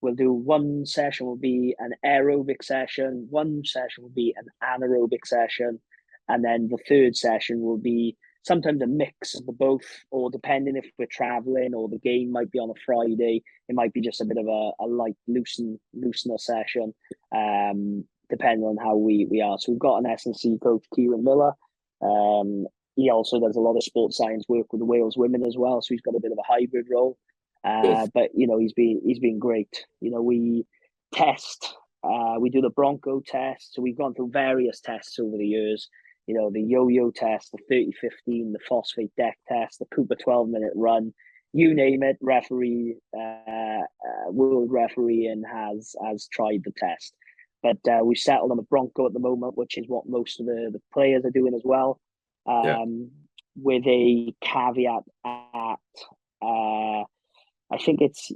We'll do one session will be an aerobic session, one session will be an anaerobic session, and then the third session will be sometimes a mix of the both, or depending if we're traveling or the game might be on a Friday, it might be just a bit of a light loosener session, depending on how we are. So we've got an S&C coach, Kieran Miller. He also does a lot of sports science work with the Wales women as well, so he's got a bit of a hybrid role. But he's been great. We test. We do the Bronco test, so we've gone through various tests over the years. The yo-yo test, the 30-15, the phosphate deck test, the Cooper 12-minute run, you name it. World refereeing has tried the test, but we've settled on the Bronco at the moment, which is what most of the players are doing as well. With a caveat at I think it's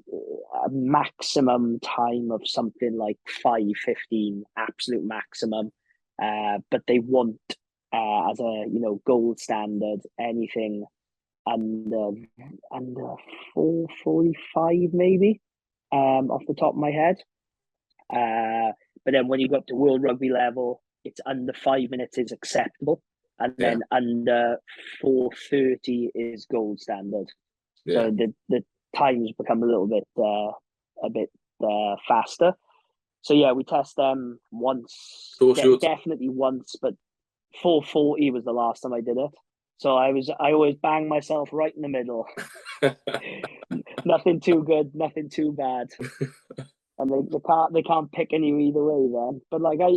a maximum time of something like 5:15, absolute maximum. But they want, as a gold standard, anything under 4:45 maybe, off the top of my head. But then when you go up to World Rugby level, it's under 5 minutes is acceptable, and then under 4:30 is gold standard. So the times become a little bit faster. So yeah, we test them once, definitely once, but 4:40 was the last time I did it. So I always bang myself right in the middle. Nothing too good, nothing too bad. And they can't pick any either way then. But like I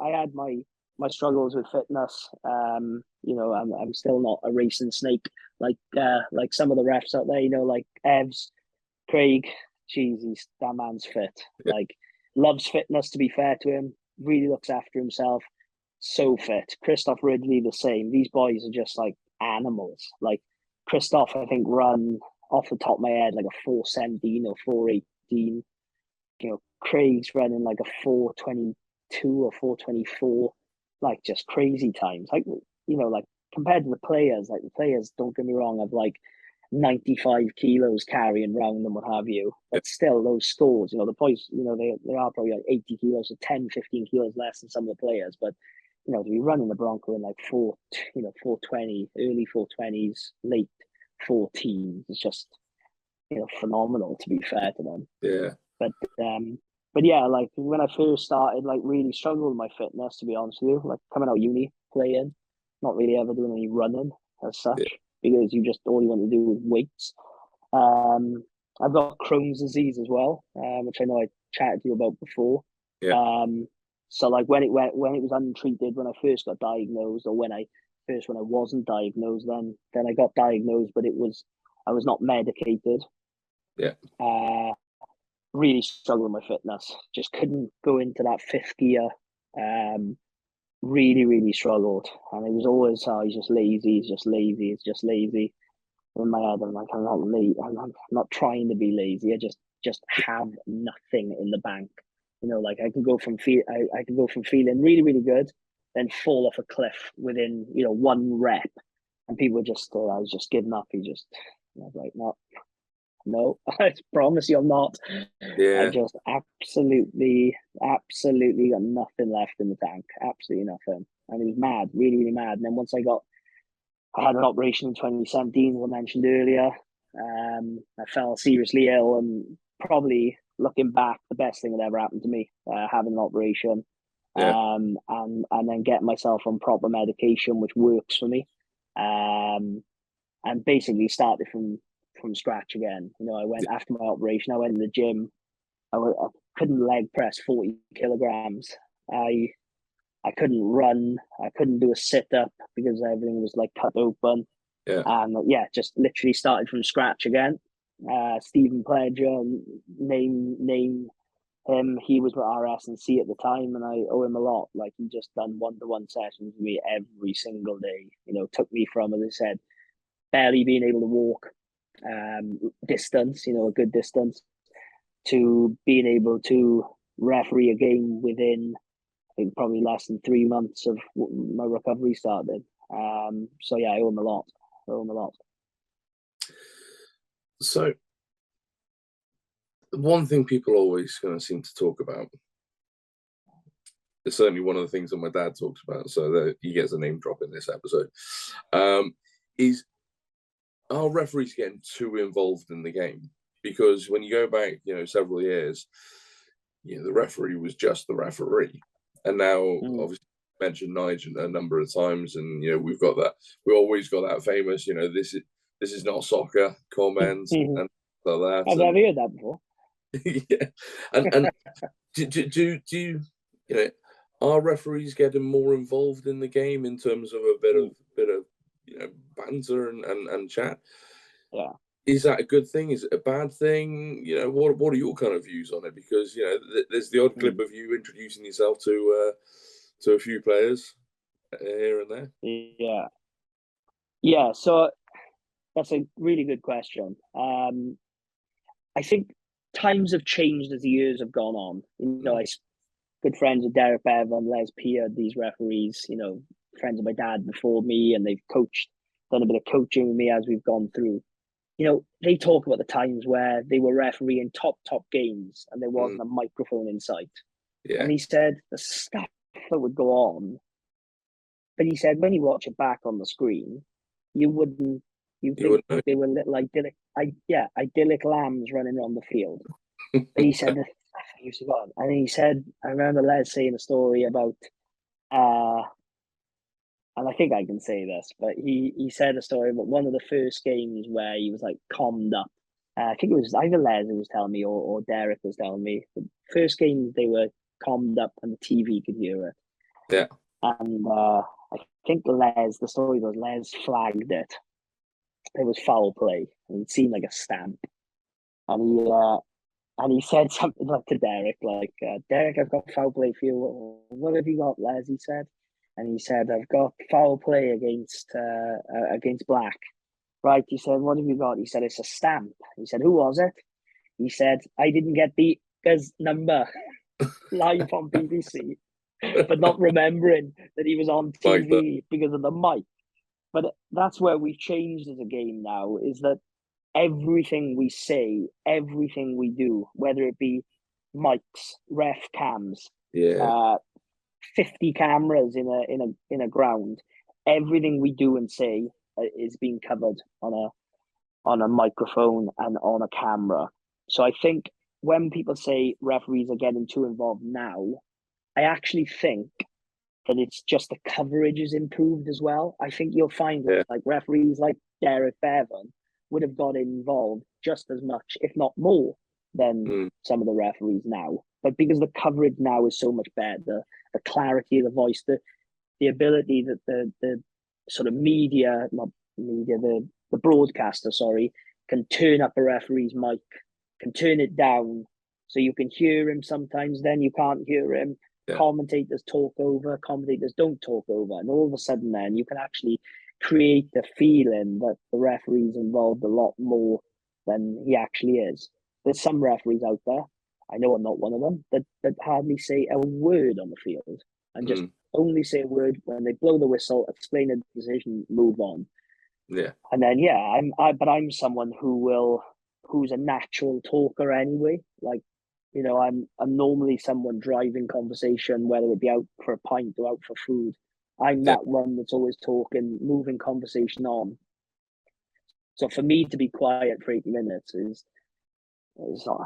had my struggles with fitness. I'm still not a racing snake like some of the refs out there. Like Evs, Craig. Jeez, that man's fit. Like, loves fitness. To be fair to him, really looks after himself. So fit. Christoph Ridley the same. These boys are just like animals. Like Christoph, I think run off the top of my head like a 4:17 or 4:18. Craig's running like a 4:22 or 4:24, like just crazy times. Like like compared to the players, like the players, don't get me wrong, have like 95 kilos carrying around and what have you. But still, those scores, the boys, they are probably like 80 kilos or 10, 15 kilos less than some of the players. But to be running the Bronco in like 4:20, early 4:20s, late 14s, it's just phenomenal. To be fair to them, But yeah, like when I first started, like really struggled with my fitness, to be honest with you. Like coming out of uni, playing, not really ever doing any running as such, because all you want to do is weights. I've got Crohn's disease as well, which I know I chatted to you about before. So like when it was untreated, when I first got diagnosed, or when I wasn't diagnosed, then I got diagnosed, but I was not medicated. Really struggled with my fitness. Just couldn't go into that fifth gear. Really, really struggled. And it was always, he's just lazy, he's just lazy. In my head, I'm like, I'm not late. I'm not trying to be lazy. I just have nothing in the bank. Like I could go from feeling really, really good, then fall off a cliff within, one rep. And people were just, I was just giving up. I was like, no, I promise you I'm not. I just absolutely got nothing left in the tank. Absolutely nothing. And it was mad, really, really mad. And then once I had an operation in 2017, as I mentioned earlier. I fell seriously ill, and probably looking back, the best thing that ever happened to me, having an operation. And then getting myself on proper medication, which works for me. And basically started from scratch again. I went after my operation. I went to the gym. I couldn't leg press 40 kilograms. I couldn't run. I couldn't do a sit up because everything was like cut open. And just literally started from scratch again. Stephen Pledger, name him. He was with RS&C at the time, and I owe him a lot. Like, he just done one-to-one sessions with me every single day. Took me from, as I said, barely being able to walk distance, a good distance, to being able to referee a game within, I think, probably less than 3 months of my recovery started. So yeah, I owe him a lot.
So one thing people always seem to talk about it's certainly one of the things that my dad talks about. So that he gets a name drop in this episode. Is are referees getting too involved in the game? Because when you go back, several years, the referee was just the referee, and now obviously you mentioned Nigel a number of times, and we've got that. We always got that famous, this is not soccer comment and like that.
I've never heard that before.
Yeah, and do you are referees getting more involved in the game in terms of a bit of banter and chat?
Yeah.
Is that a good thing? Is it a bad thing? What are your kind of views on it? Because there's the odd clip of you introducing yourself to a few players here and there.
Yeah. So that's a really good question. I think times have changed as the years have gone on. I good friends with Derek Bevan, Les Peard, these referees. Friends of my dad before me, and they've done a bit of coaching with me as we've gone through. They talk about the times where they were refereeing top games and there wasn't a microphone in sight.
Yeah.
And he said the stuff that would go on, but he said when you watch it back on the screen, you think they were little idyllic lambs running around the field. But he said the stuff that used to go on. And he said, I remember Les saying a story about and I think I can say this, but he said a story about one of the first games where he was like calmed up. I think it was either Les who was telling me or Derek was telling me. The first game they were calmed up and the TV could hear it.
Yeah.
And I think the story was Les flagged it. It was foul play. And it seemed like a stamp. And he said something like to Derek, like, Derek, I've got foul play for you. What have you got, Les? He said. And he said, I've got foul play against Black. Right, he said, what have you got? He said, it's a stamp. He said, who was it? He said, I didn't get the number live on BBC, but not remembering that he was on TV because of the mic. But that's where we've changed as a game now, is that everything we say, everything we do, whether it be mics, ref cams, 50 cameras in a ground, everything we do and say is being covered on a microphone and on a camera. So I think when people say referees are getting too involved now, I actually think that it's just the coverage is improved as well. I think you'll find that like referees like Derek Bevan would have got involved just as much, if not more, than some of the referees now. But because the coverage now is so much better, the clarity of the voice, the ability that the sort of the broadcaster, can turn up a referee's mic, can turn it down so you can hear him sometimes, then you can't hear him. Yeah. Commentators talk over, commentators don't talk over. And all of a sudden then you can actually create the feeling that the referee's involved a lot more than he actually is. There's some referees out there, I know I'm not one of them, that hardly say a word on the field and just only say a word when they blow the whistle, explain a decision, move on.
Yeah.
And then I'm someone who's a natural talker anyway. Like, I'm normally someone driving conversation, whether it be out for a pint or out for food. I'm that one that's always talking, moving conversation on. So for me to be quiet for 80 minutes is not,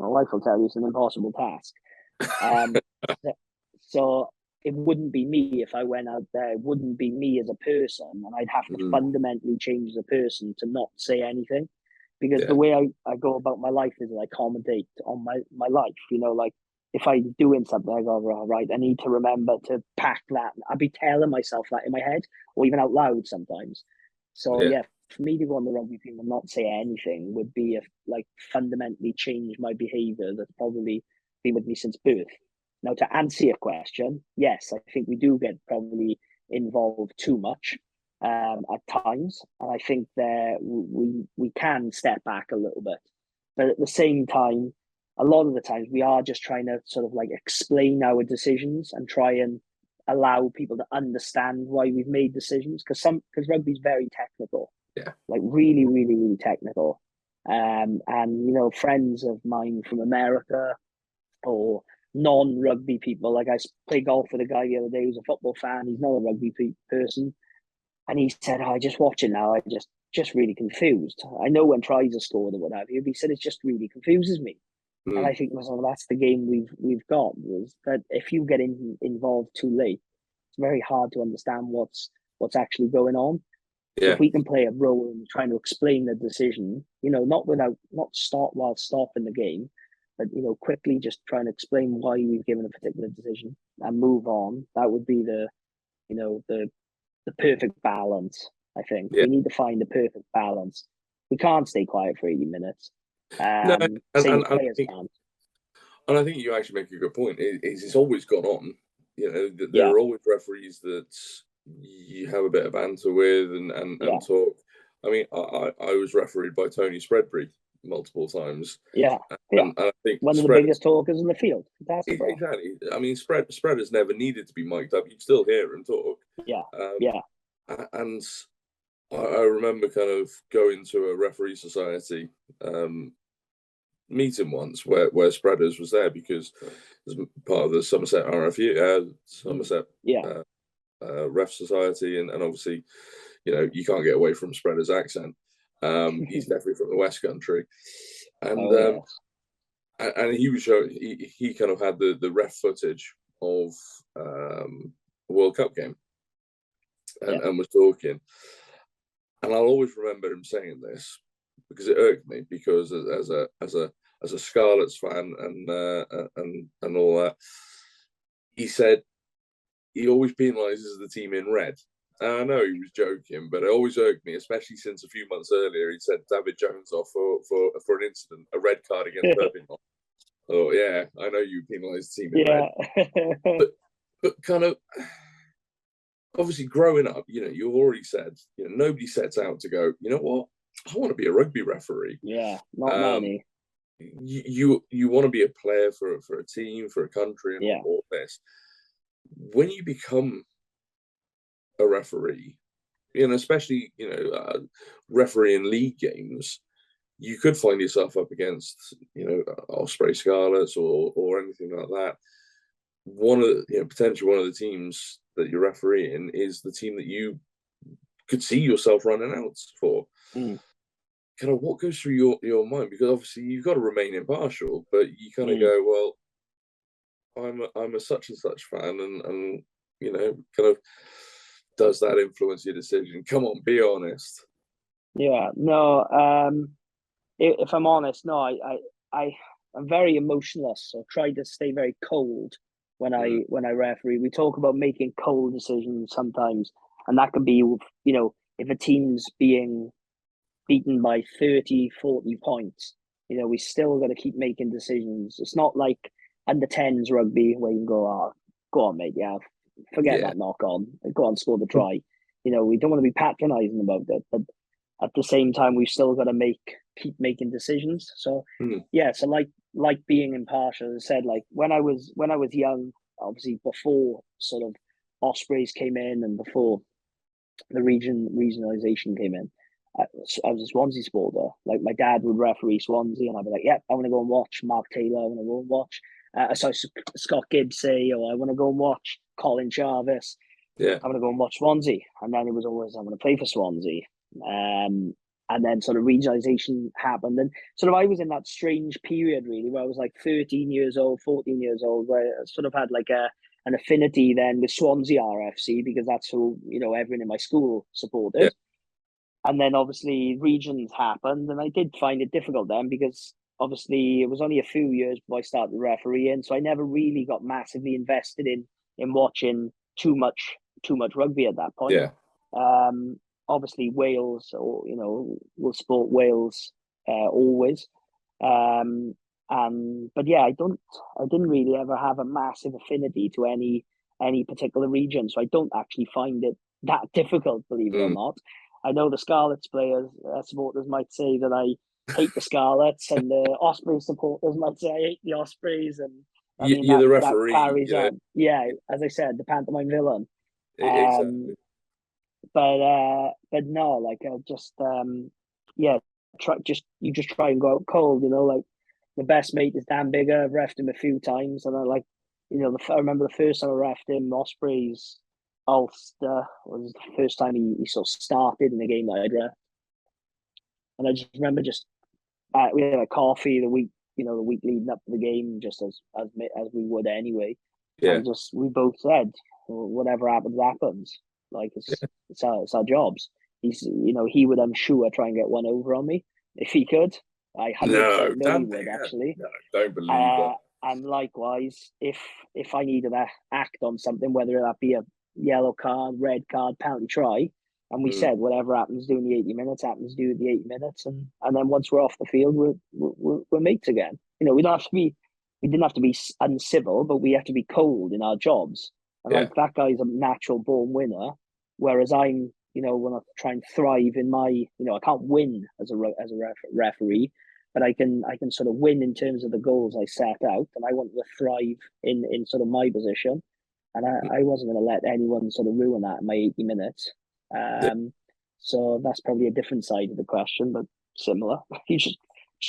my wife will tell you it's an impossible task. So it wouldn't be me if I went out there. It wouldn't be me as a person, and I'd have to fundamentally change as a person to not say anything. Because the way I go about my life is I commentate on my life. Like if I'm doing something, I go, right, I need to remember to pack that. I'll be telling myself that in my head or even out loud sometimes. So for me to go on the rugby team and not say anything would be fundamentally change my behaviour that's probably been with me since birth. Now, to answer your question, yes, I think we do get probably involved too much at times, and I think that we can step back a little bit, but at the same time, a lot of the times we are just trying to sort of explain our decisions and try and allow people to understand why we've made decisions, because rugby's very technical, really, really, really technical, and friends of mine from America or non-rugby people. Like I played golf with a guy the other day who's a football fan. He's not a rugby person, and he said, oh, "I just watch it now. I just really confused. I know when tries are scored or what have you." But he said it just really confuses me. And I think to myself, that's the game we've got. Was that if you get involved too late, it's very hard to understand what's actually going on. So
Yeah.
if we can play a role in trying to explain the decision, not start while stopping the game, but quickly just trying to explain why we've given a particular decision and move on. That would be the perfect balance. I think
Yeah.
we need to find the perfect balance. We can't stay quiet for 80 minutes.
No,
Same as players can't.
And I think you actually make a good point. It's always gone on. There
Yeah,
are always referees that you have a bit of banter with and talk. I mean, I was refereed by Tony Spreadbury multiple times.
yeah.
And I think
One of the biggest talkers in the field. Fantastic, bro.
Exactly. I mean, Spread has never needed to be mic'd up. You'd still hear him talk.
Yeah,
And I remember kind of going to a referee society meeting once where Spreaders was there because as part of the Somerset RFU, Somerset Ref Society, and obviously, you can't get away from Spreader's accent. He's definitely from the West Country, and and he was showing, he kind of had the ref footage of a World Cup game, and was talking, and I'll always remember him saying this because it irked me because as a Scarlets fan and all that, he said he always penalises the team in red. And I know he was joking, but it always irked me, especially since a few months earlier he sent David Jones off for an incident, a red card against Birmingham. Oh yeah, I know you penalise the team in red, but kind of obviously growing up, you've already said, nobody sets out to go, you know what, I want to be a rugby referee.
Yeah, not many.
You want to be a player for a team, for a country, and all this. When you become a referee, especially refereeing league games, you could find yourself up against Osprey Scarlets or anything like that. Potentially one of the teams that you're refereeing is the team that you could see yourself running out for. Kind of what goes through your mind, because obviously you've got to remain impartial, but you kind of go, well, I'm a such and such fan, and kind of, does that influence your decision? Come on, be honest.
Yeah, no. If I'm honest, no. I'm very emotionless, so try to stay very cold when I referee. We talk about making cold decisions sometimes, and that can be if a team's being beaten by 30, 40 points, we still got to keep making decisions. It's not like under 10s rugby where you can go, oh, go on, mate, forget that knock on, go on, score the try. We don't want to be patronising about it, but at the same time, we've still got to keep making decisions. So so like being impartial. As I said, like when I was young, obviously before sort of Ospreys came in and before the regionalisation came in, I was a Swansea supporter. Like my dad would referee Swansea, and I'd be like, "Yeah, I want to go and watch Mark Taylor. I want to go and watch Scott Gibbsy, or I want to go and watch Colin Jarvis.
Yeah,
I want to go and watch Swansea." And then it was always, "I'm going to play for Swansea." And then sort of regionalisation happened, and sort of I was in that strange period really where I was like 13 years old, 14 years old, where I sort of had like an affinity then with Swansea RFC because that's who everyone in my school supported.
Yeah.
And then obviously regions happened, and I did find it difficult then because obviously it was only a few years before I started refereeing, so I never really got massively invested in watching too much rugby at that point.
Yeah.
Obviously Wales, or will support Wales always. But yeah, I didn't really ever have a massive affinity to any particular region, so I don't actually find it that difficult, believe it or not. I know the Scarlets players, supporters might say that I hate the Scarlets, and the Osprey supporters might say I hate the Ospreys, and I mean
you're
that,
the referee.
that carries on. Yeah, as I said, the pantomime villain.
Exactly.
But no, like I just you just try and go out cold, like my best mate is Dan Bigger. I've refed him a few times, and I remember the first time I refed him, Osprey's Ulster was the first time he sort of started in the game that I'd ref, and I just remember we had a coffee the week leading up to the game, just as we would anyway,
Yeah.
and just we both said, well, whatever happens, happens. Like it's our jobs. He would, I'm sure, try and get one over on me if he could. I 100% know he would, actually.
No, don't believe that.
And likewise, if I needed to act on something, whether that be a yellow card, red card, penalty try, and we said whatever happens during the 80 minutes happens during the 80 minutes, and then once we're off the field, we're mates again. We didn't have to be uncivil, but we have to be cold in our jobs. And like that guy's a natural born winner, whereas I'm, when I try and thrive in my, I can't win as a referee, but I can sort of win in terms of the goals I set out, and I want to thrive in sort of my position, and I wasn't going to let anyone sort of ruin that in my 80 minutes. So that's probably a different side of the question, but similar. You just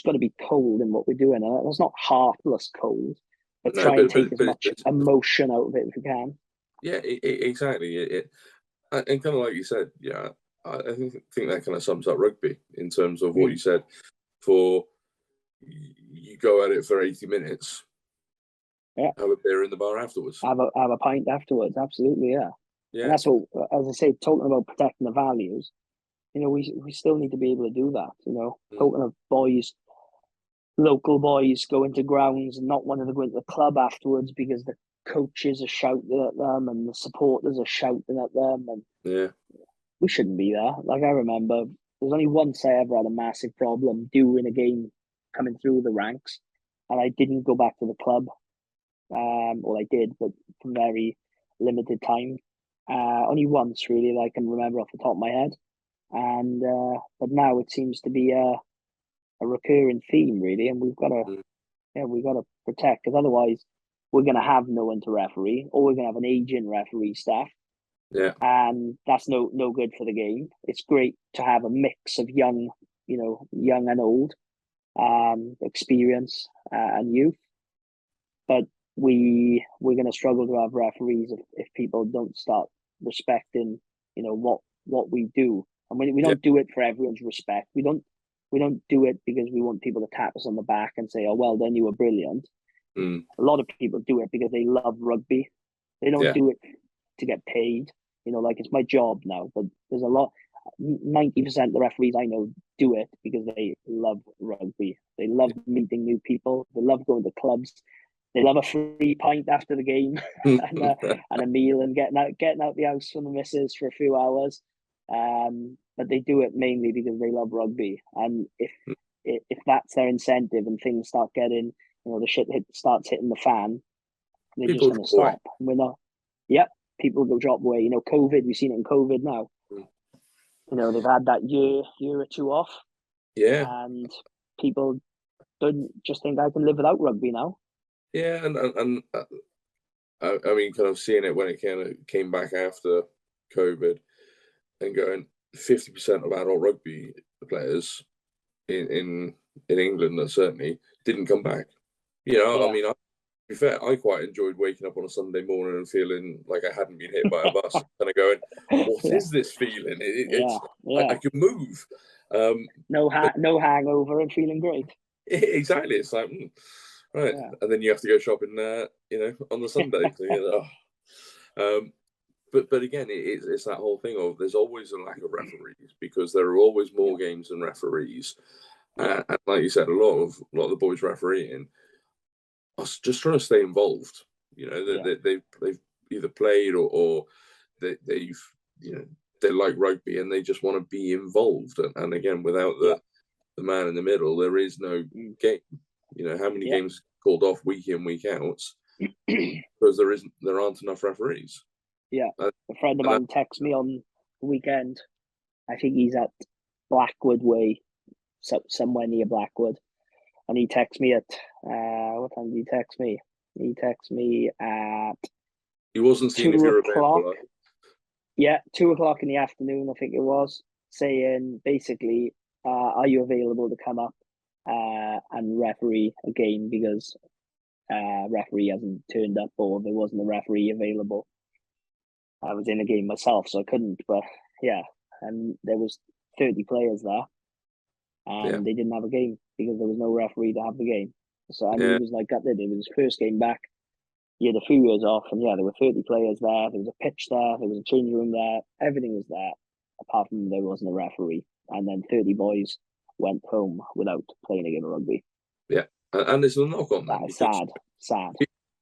got to be cold in what we're doing. And it's not heartless cold, but try and take as much emotion out of it if you can.
Yeah, exactly. And kind of like you said, yeah, I think that kind of sums up rugby in terms of what you said. For you go at it for 80 minutes, have a beer in the bar afterwards.
Have a pint afterwards, absolutely, yeah. And that's what, as I say, talking about protecting the values, we still need to be able to do that, Talking of boys, local boys going to grounds and not wanting to go into the club afterwards because the coaches are shouting at them and the supporters are shouting at them, and we shouldn't be there. Like, I remember there's only once I ever had a massive problem during a game coming through the ranks, and I didn't go back to the club. Well, I did, but for very limited time. Only once, really, that I can remember off the top of my head. And but now it seems to be a recurring theme, really, and we've got to protect, because otherwise we're going to have no one to referee, or we're going to have an aging referee staff.
Yeah,
and that's no good for the game. It's great to have a mix of young and old, experience and youth, but we're going to struggle to have referees if people don't start respecting what we do, and we don't do it for everyone's respect. We don't do it because we want people to tap us on the back and say, oh, well done, you were brilliant. A lot of people do it because they love rugby. They don't do it to get paid. Like, it's my job now, but there's 90% of the referees I know do it because they love rugby. They love meeting new people. They love going to clubs. They love a free pint after the game and a meal, and getting out the house from the missus for a few hours. But they do it mainly because they love rugby. And if that's their incentive and things start getting, the shit starts hitting the fan, they're just going to stop. And we're not. Yep, people will drop away. COVID. We've seen it in COVID now. They've had that year or two off.
Yeah,
and people don't just think I can live without rugby now.
Yeah, and I mean, kind of seeing it when it came back after COVID, and going 50% of adult rugby players in England, certainly didn't come back. I mean, to be fair, I quite enjoyed waking up on a Sunday morning and feeling like I hadn't been hit by a bus, kind of going, "What is this feeling? I can move."
No hangover and feeling great.
Exactly, it's like. Right, and then you have to go shopping, on the Sunday. But again, it's that whole thing of there's always a lack of referees because there are always more games than referees, and like you said, a lot of the boys refereeing are just trying to stay involved. They've either played or they like rugby and they just want to be involved. And again, without the man in the middle, there is no game. How many games called off week in, week out because there aren't enough referees.
A friend of mine texts me on the weekend. I think he's at Blackwood Way, somewhere near Blackwood, and he texts me at what time did he text me? He texts me at.
He wasn't seeing if you were available.
Yeah, 2:00 in the afternoon, I think it was, saying basically, are you available to come up and referee a game because referee hasn't turned up or there wasn't a referee available. I was in a game myself, so I couldn't. But yeah, and there was 30 players there, and they didn't have a game because there was no referee to have the game. So and he was like gutted. It was his first game back. He had a few years off, and yeah, there were 30 players there. There was a pitch there. There was a change room there. Everything was there, apart from there wasn't a referee. And then 30 boys went home without playing a game of rugby.
Yeah, and there's a knock on that.
That is sad.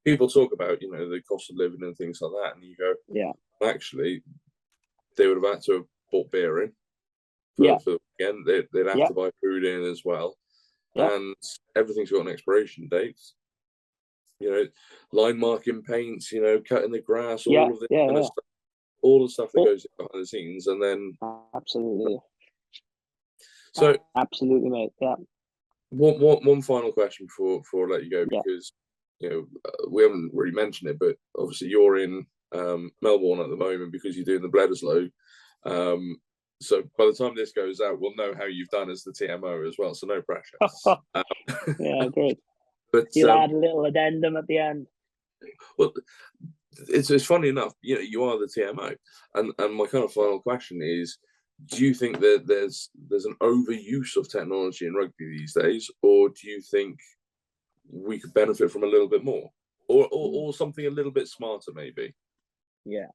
People talk about, the cost of living and things like that, and you go,
yeah,
actually, they would have had to have bought beer in. For again, they'd have to buy food in as well, and everything's got an expiration date. Line marking paints, cutting the grass, all of this kind of stuff, all the stuff that goes behind the scenes, and then
absolutely.
So
absolutely, mate. Yeah.
One final question before I let you go, because we haven't really mentioned it, but obviously you're in Melbourne at the moment because you're doing the Bledisloe. So by the time this goes out, we'll know how you've done as the TMO as well. So no pressure.
Yeah, great.
But
you'll add a little addendum at the end.
Well, it's funny enough. You are the TMO, and my kind of final question is: do you think that there's an overuse of technology in rugby these days, or do you think we could benefit from a little bit more, or something a little bit smarter, maybe?
Yeah,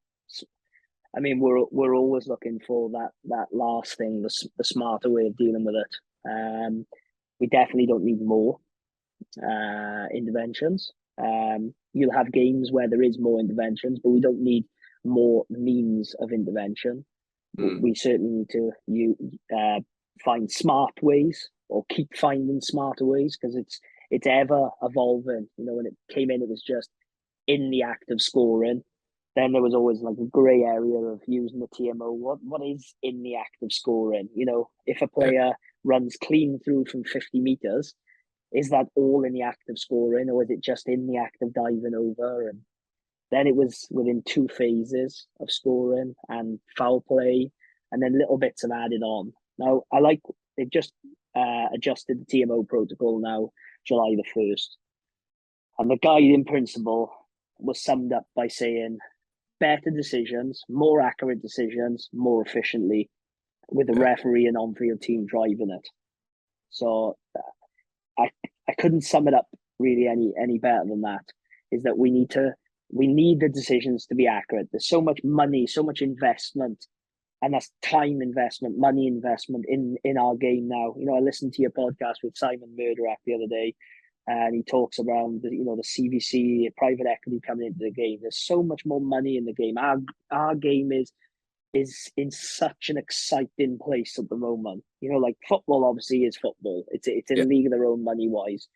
I mean, we're always looking for that last thing, the smarter way of dealing with it. We definitely don't need more interventions. You'll have games where there is more interventions, but we don't need more means of intervention. We certainly need to find smart ways, or keep finding smarter ways, because it's ever evolving. When it came in, it was just in the act of scoring. Then there was always like a grey area of using the TMO. What is in the act of scoring? If a player runs clean through from 50 meters, is that all in the act of scoring, or is it just in the act of diving over? And then it was within 2 phases of scoring and foul play, and then little bits of added on. Now, they've just adjusted the TMO protocol now, July the 1st. And the guiding principle was summed up by saying better decisions, more accurate decisions, more efficiently, with the referee and on-field team driving it. So I couldn't sum it up really any better than that. Is that we need the decisions to be accurate. There's so much money, so much investment, and that's time investment, money investment in our game now. I listened to your podcast with Simon Murderak the other day, and he talks around the CVC, private equity coming into the game. There's so much more money in the game. Our game is in such an exciting place at the moment. Like football obviously is football. It's in a league of their own money wise.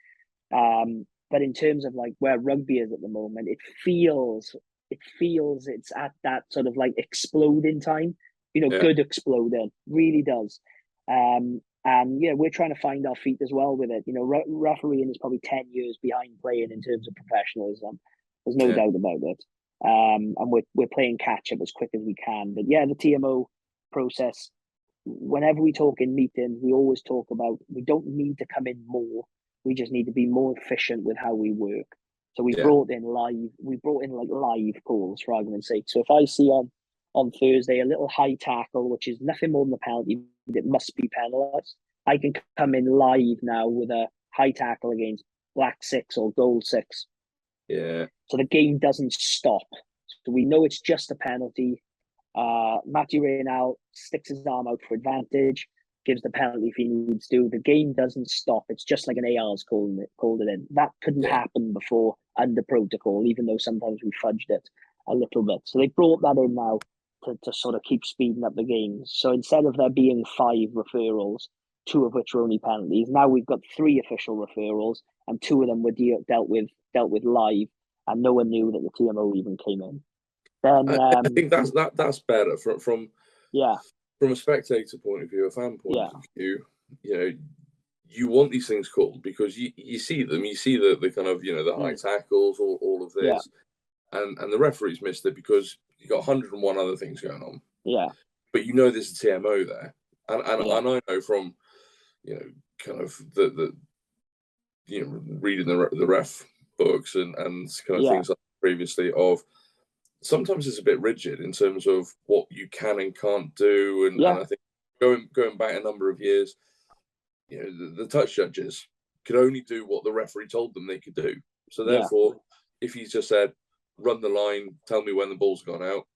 But in terms of like where rugby is at the moment, it feels it's at that sort of like exploding time. Good exploding, really does. And we're trying to find our feet as well with it. Refereeing is probably 10 years behind playing in terms of professionalism. There's no doubt about it. And we're playing catch up as quick as we can. But the TMO process, whenever we talk in meetings, we always talk about we don't need to come in more. We just need to be more efficient with how we work. So we brought in live calls, for argument's sake. So if I see on Thursday a little high tackle, which is nothing more than a penalty, but it must be penalised, I can come in live now with a high tackle against black 6 or gold 6.
Yeah.
So the game doesn't stop. So we know it's just a penalty. Matthew Reynal sticks his arm out for advantage, gives the penalty if he needs to. The game doesn't stop. It's just like an AR's called it in. That couldn't happen before under protocol, even though sometimes we fudged it a little bit. So they brought that in now to sort of keep speeding up the game. So instead of there being 5 referrals, 2 of which are only penalties, now we've got 3 official referrals, and 2 of them were dealt with live, and no one knew that the TMO even came in. Then
I think that's better from a spectator point of view, a fan point of view. You want these things called because you see them, you see the kind of the high tackles, all of this, and the referees missed it because you got 101 other things going on.
Yeah,
but there's a TMO there, and I know from kind of the reading the ref books and kind of things like previously of sometimes it's a bit rigid in terms of what you can and can't do, and I think going back a number of years, the touch judges could only do what the referee told them they could do. So therefore, if he's just said, run the line, tell me when the ball's gone out,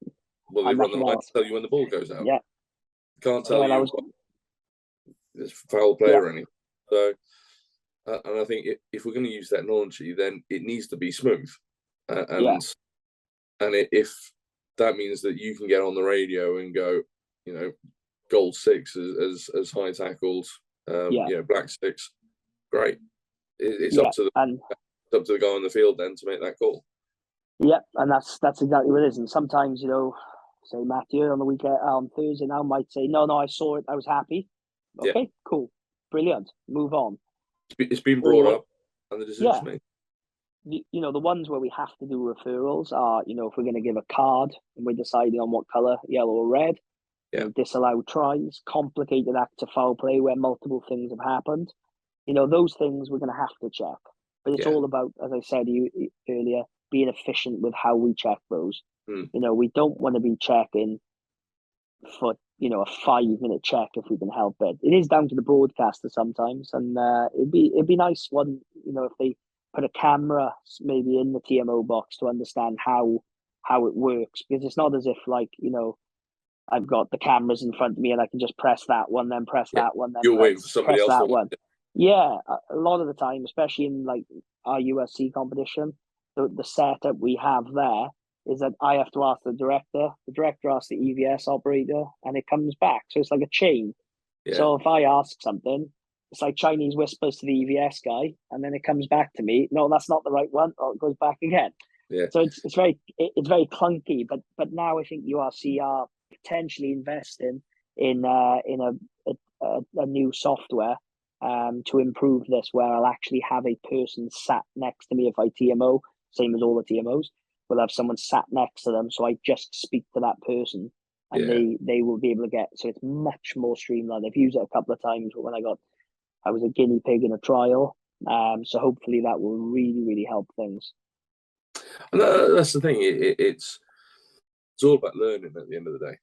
well, they run the line, tell you when the ball goes out.
Yeah.
Can't tell you there's foul play or anything. So, and I think if we're going to use technology, then it needs to be smooth. And if that means that you can get on the radio and go, gold 6 as high tackles, black 6, great. It's up to the guy on the field then to make that call.
Yeah, and that's exactly what it is. And sometimes, say Matthew on the weekend, on Thursday now might say, no, I saw it, I was happy. Okay, cool, brilliant, move on.
It's been brought up, and the decision's made.
The ones where we have to do referrals are, if we're going to give a card and we're deciding on what colour, yellow or red, disallow tries, complicated acts of foul play where multiple things have happened. Those things we're going to have to check. But it's all about, as I said to you earlier, being efficient with how we check those. We don't want to be checking for, a 5-minute check if we can help it. It is down to the broadcaster sometimes, and it'd be nice if they put a camera maybe in the TMO box to understand how it works, because it's not as if I've got the cameras in front of me and I can just press that one, then press that one, then
you're waiting for somebody else
that one. Yeah, a lot of the time, especially in our USC competition, the setup we have there is that I have to ask the director asks the EVS operator, and it comes back. So it's like a chain. Yeah. So if I ask something, it's like Chinese whispers to the EVS guy, and then it comes back to me. No, that's not the right one. Or it goes back again. Yeah. So it's very clunky. But now I think URC are potentially investing in a new software to improve this, where I'll actually have a person sat next to me if I TMO, same as all the TMOs. We'll have someone sat next to them, so I just speak to that person, and they will be able to get. So it's much more streamlined. I've used it a couple of times when I was a guinea pig in a trial. So hopefully that will really, really help things.
And that's the thing. It's all about learning at the end of the day.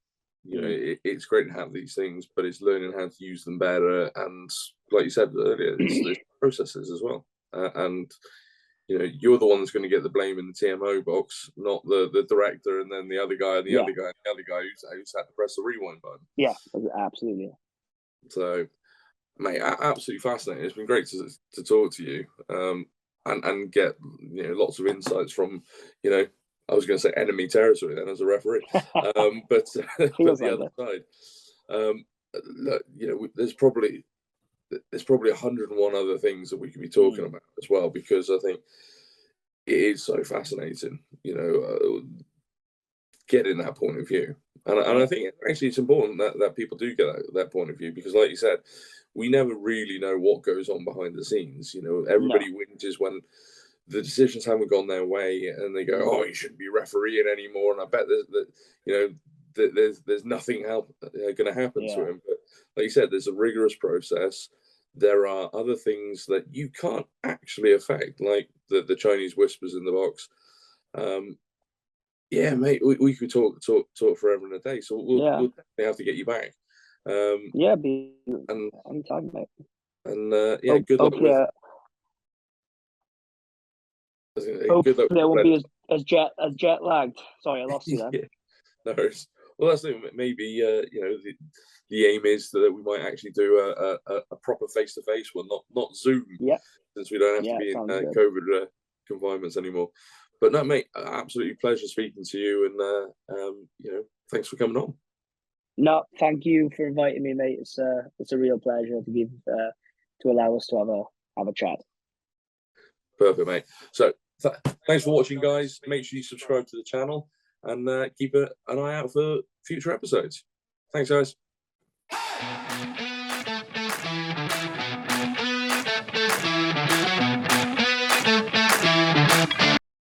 It's great to have these things, but it's learning how to use them better. And like you said earlier, it's processes as well. And you're the one that's going to get the blame in the TMO box, not the director, and then the other guy, and the other guy, and the other guy who's had to press the rewind button. Yeah,
absolutely.
So, mate, absolutely fascinating. It's been great to talk to you, and get lots of insights from I was going to say enemy territory then as a referee, but the other side. Look, there's probably 101 other things that we could be talking about as well, because I think it is so fascinating, getting that point of view. And I think actually it's important that people do get that point of view, because like you said, we never really know what goes on behind the scenes. Everybody whinges when the decisions haven't gone their way, and they go, "Oh, you shouldn't be refereeing anymore." And I bet there's nothing going to happen to him. But like you said, there's a rigorous process. There are other things that you can't actually affect, like the Chinese whispers in the box. Mate, we could talk forever and a day. So we'll definitely have to get you back.
Be anytime, mate.
And good luck with.
Hopefully I won't be as jet lagged. Sorry, I lost you then.
No worries. Well, that's the maybe the aim is that we might actually do a proper face-to-face one, not Zoom.
Yeah.
Since we don't have to be in COVID confinements anymore. But no, mate, absolutely pleasure speaking to you, and thanks for coming on.
No, thank you for inviting me, mate. It's a real pleasure to allow us to have a chat.
Perfect, mate. So thanks for watching, guys. Make sure you subscribe to the channel, and keep an eye out for future episodes. Thanks, guys.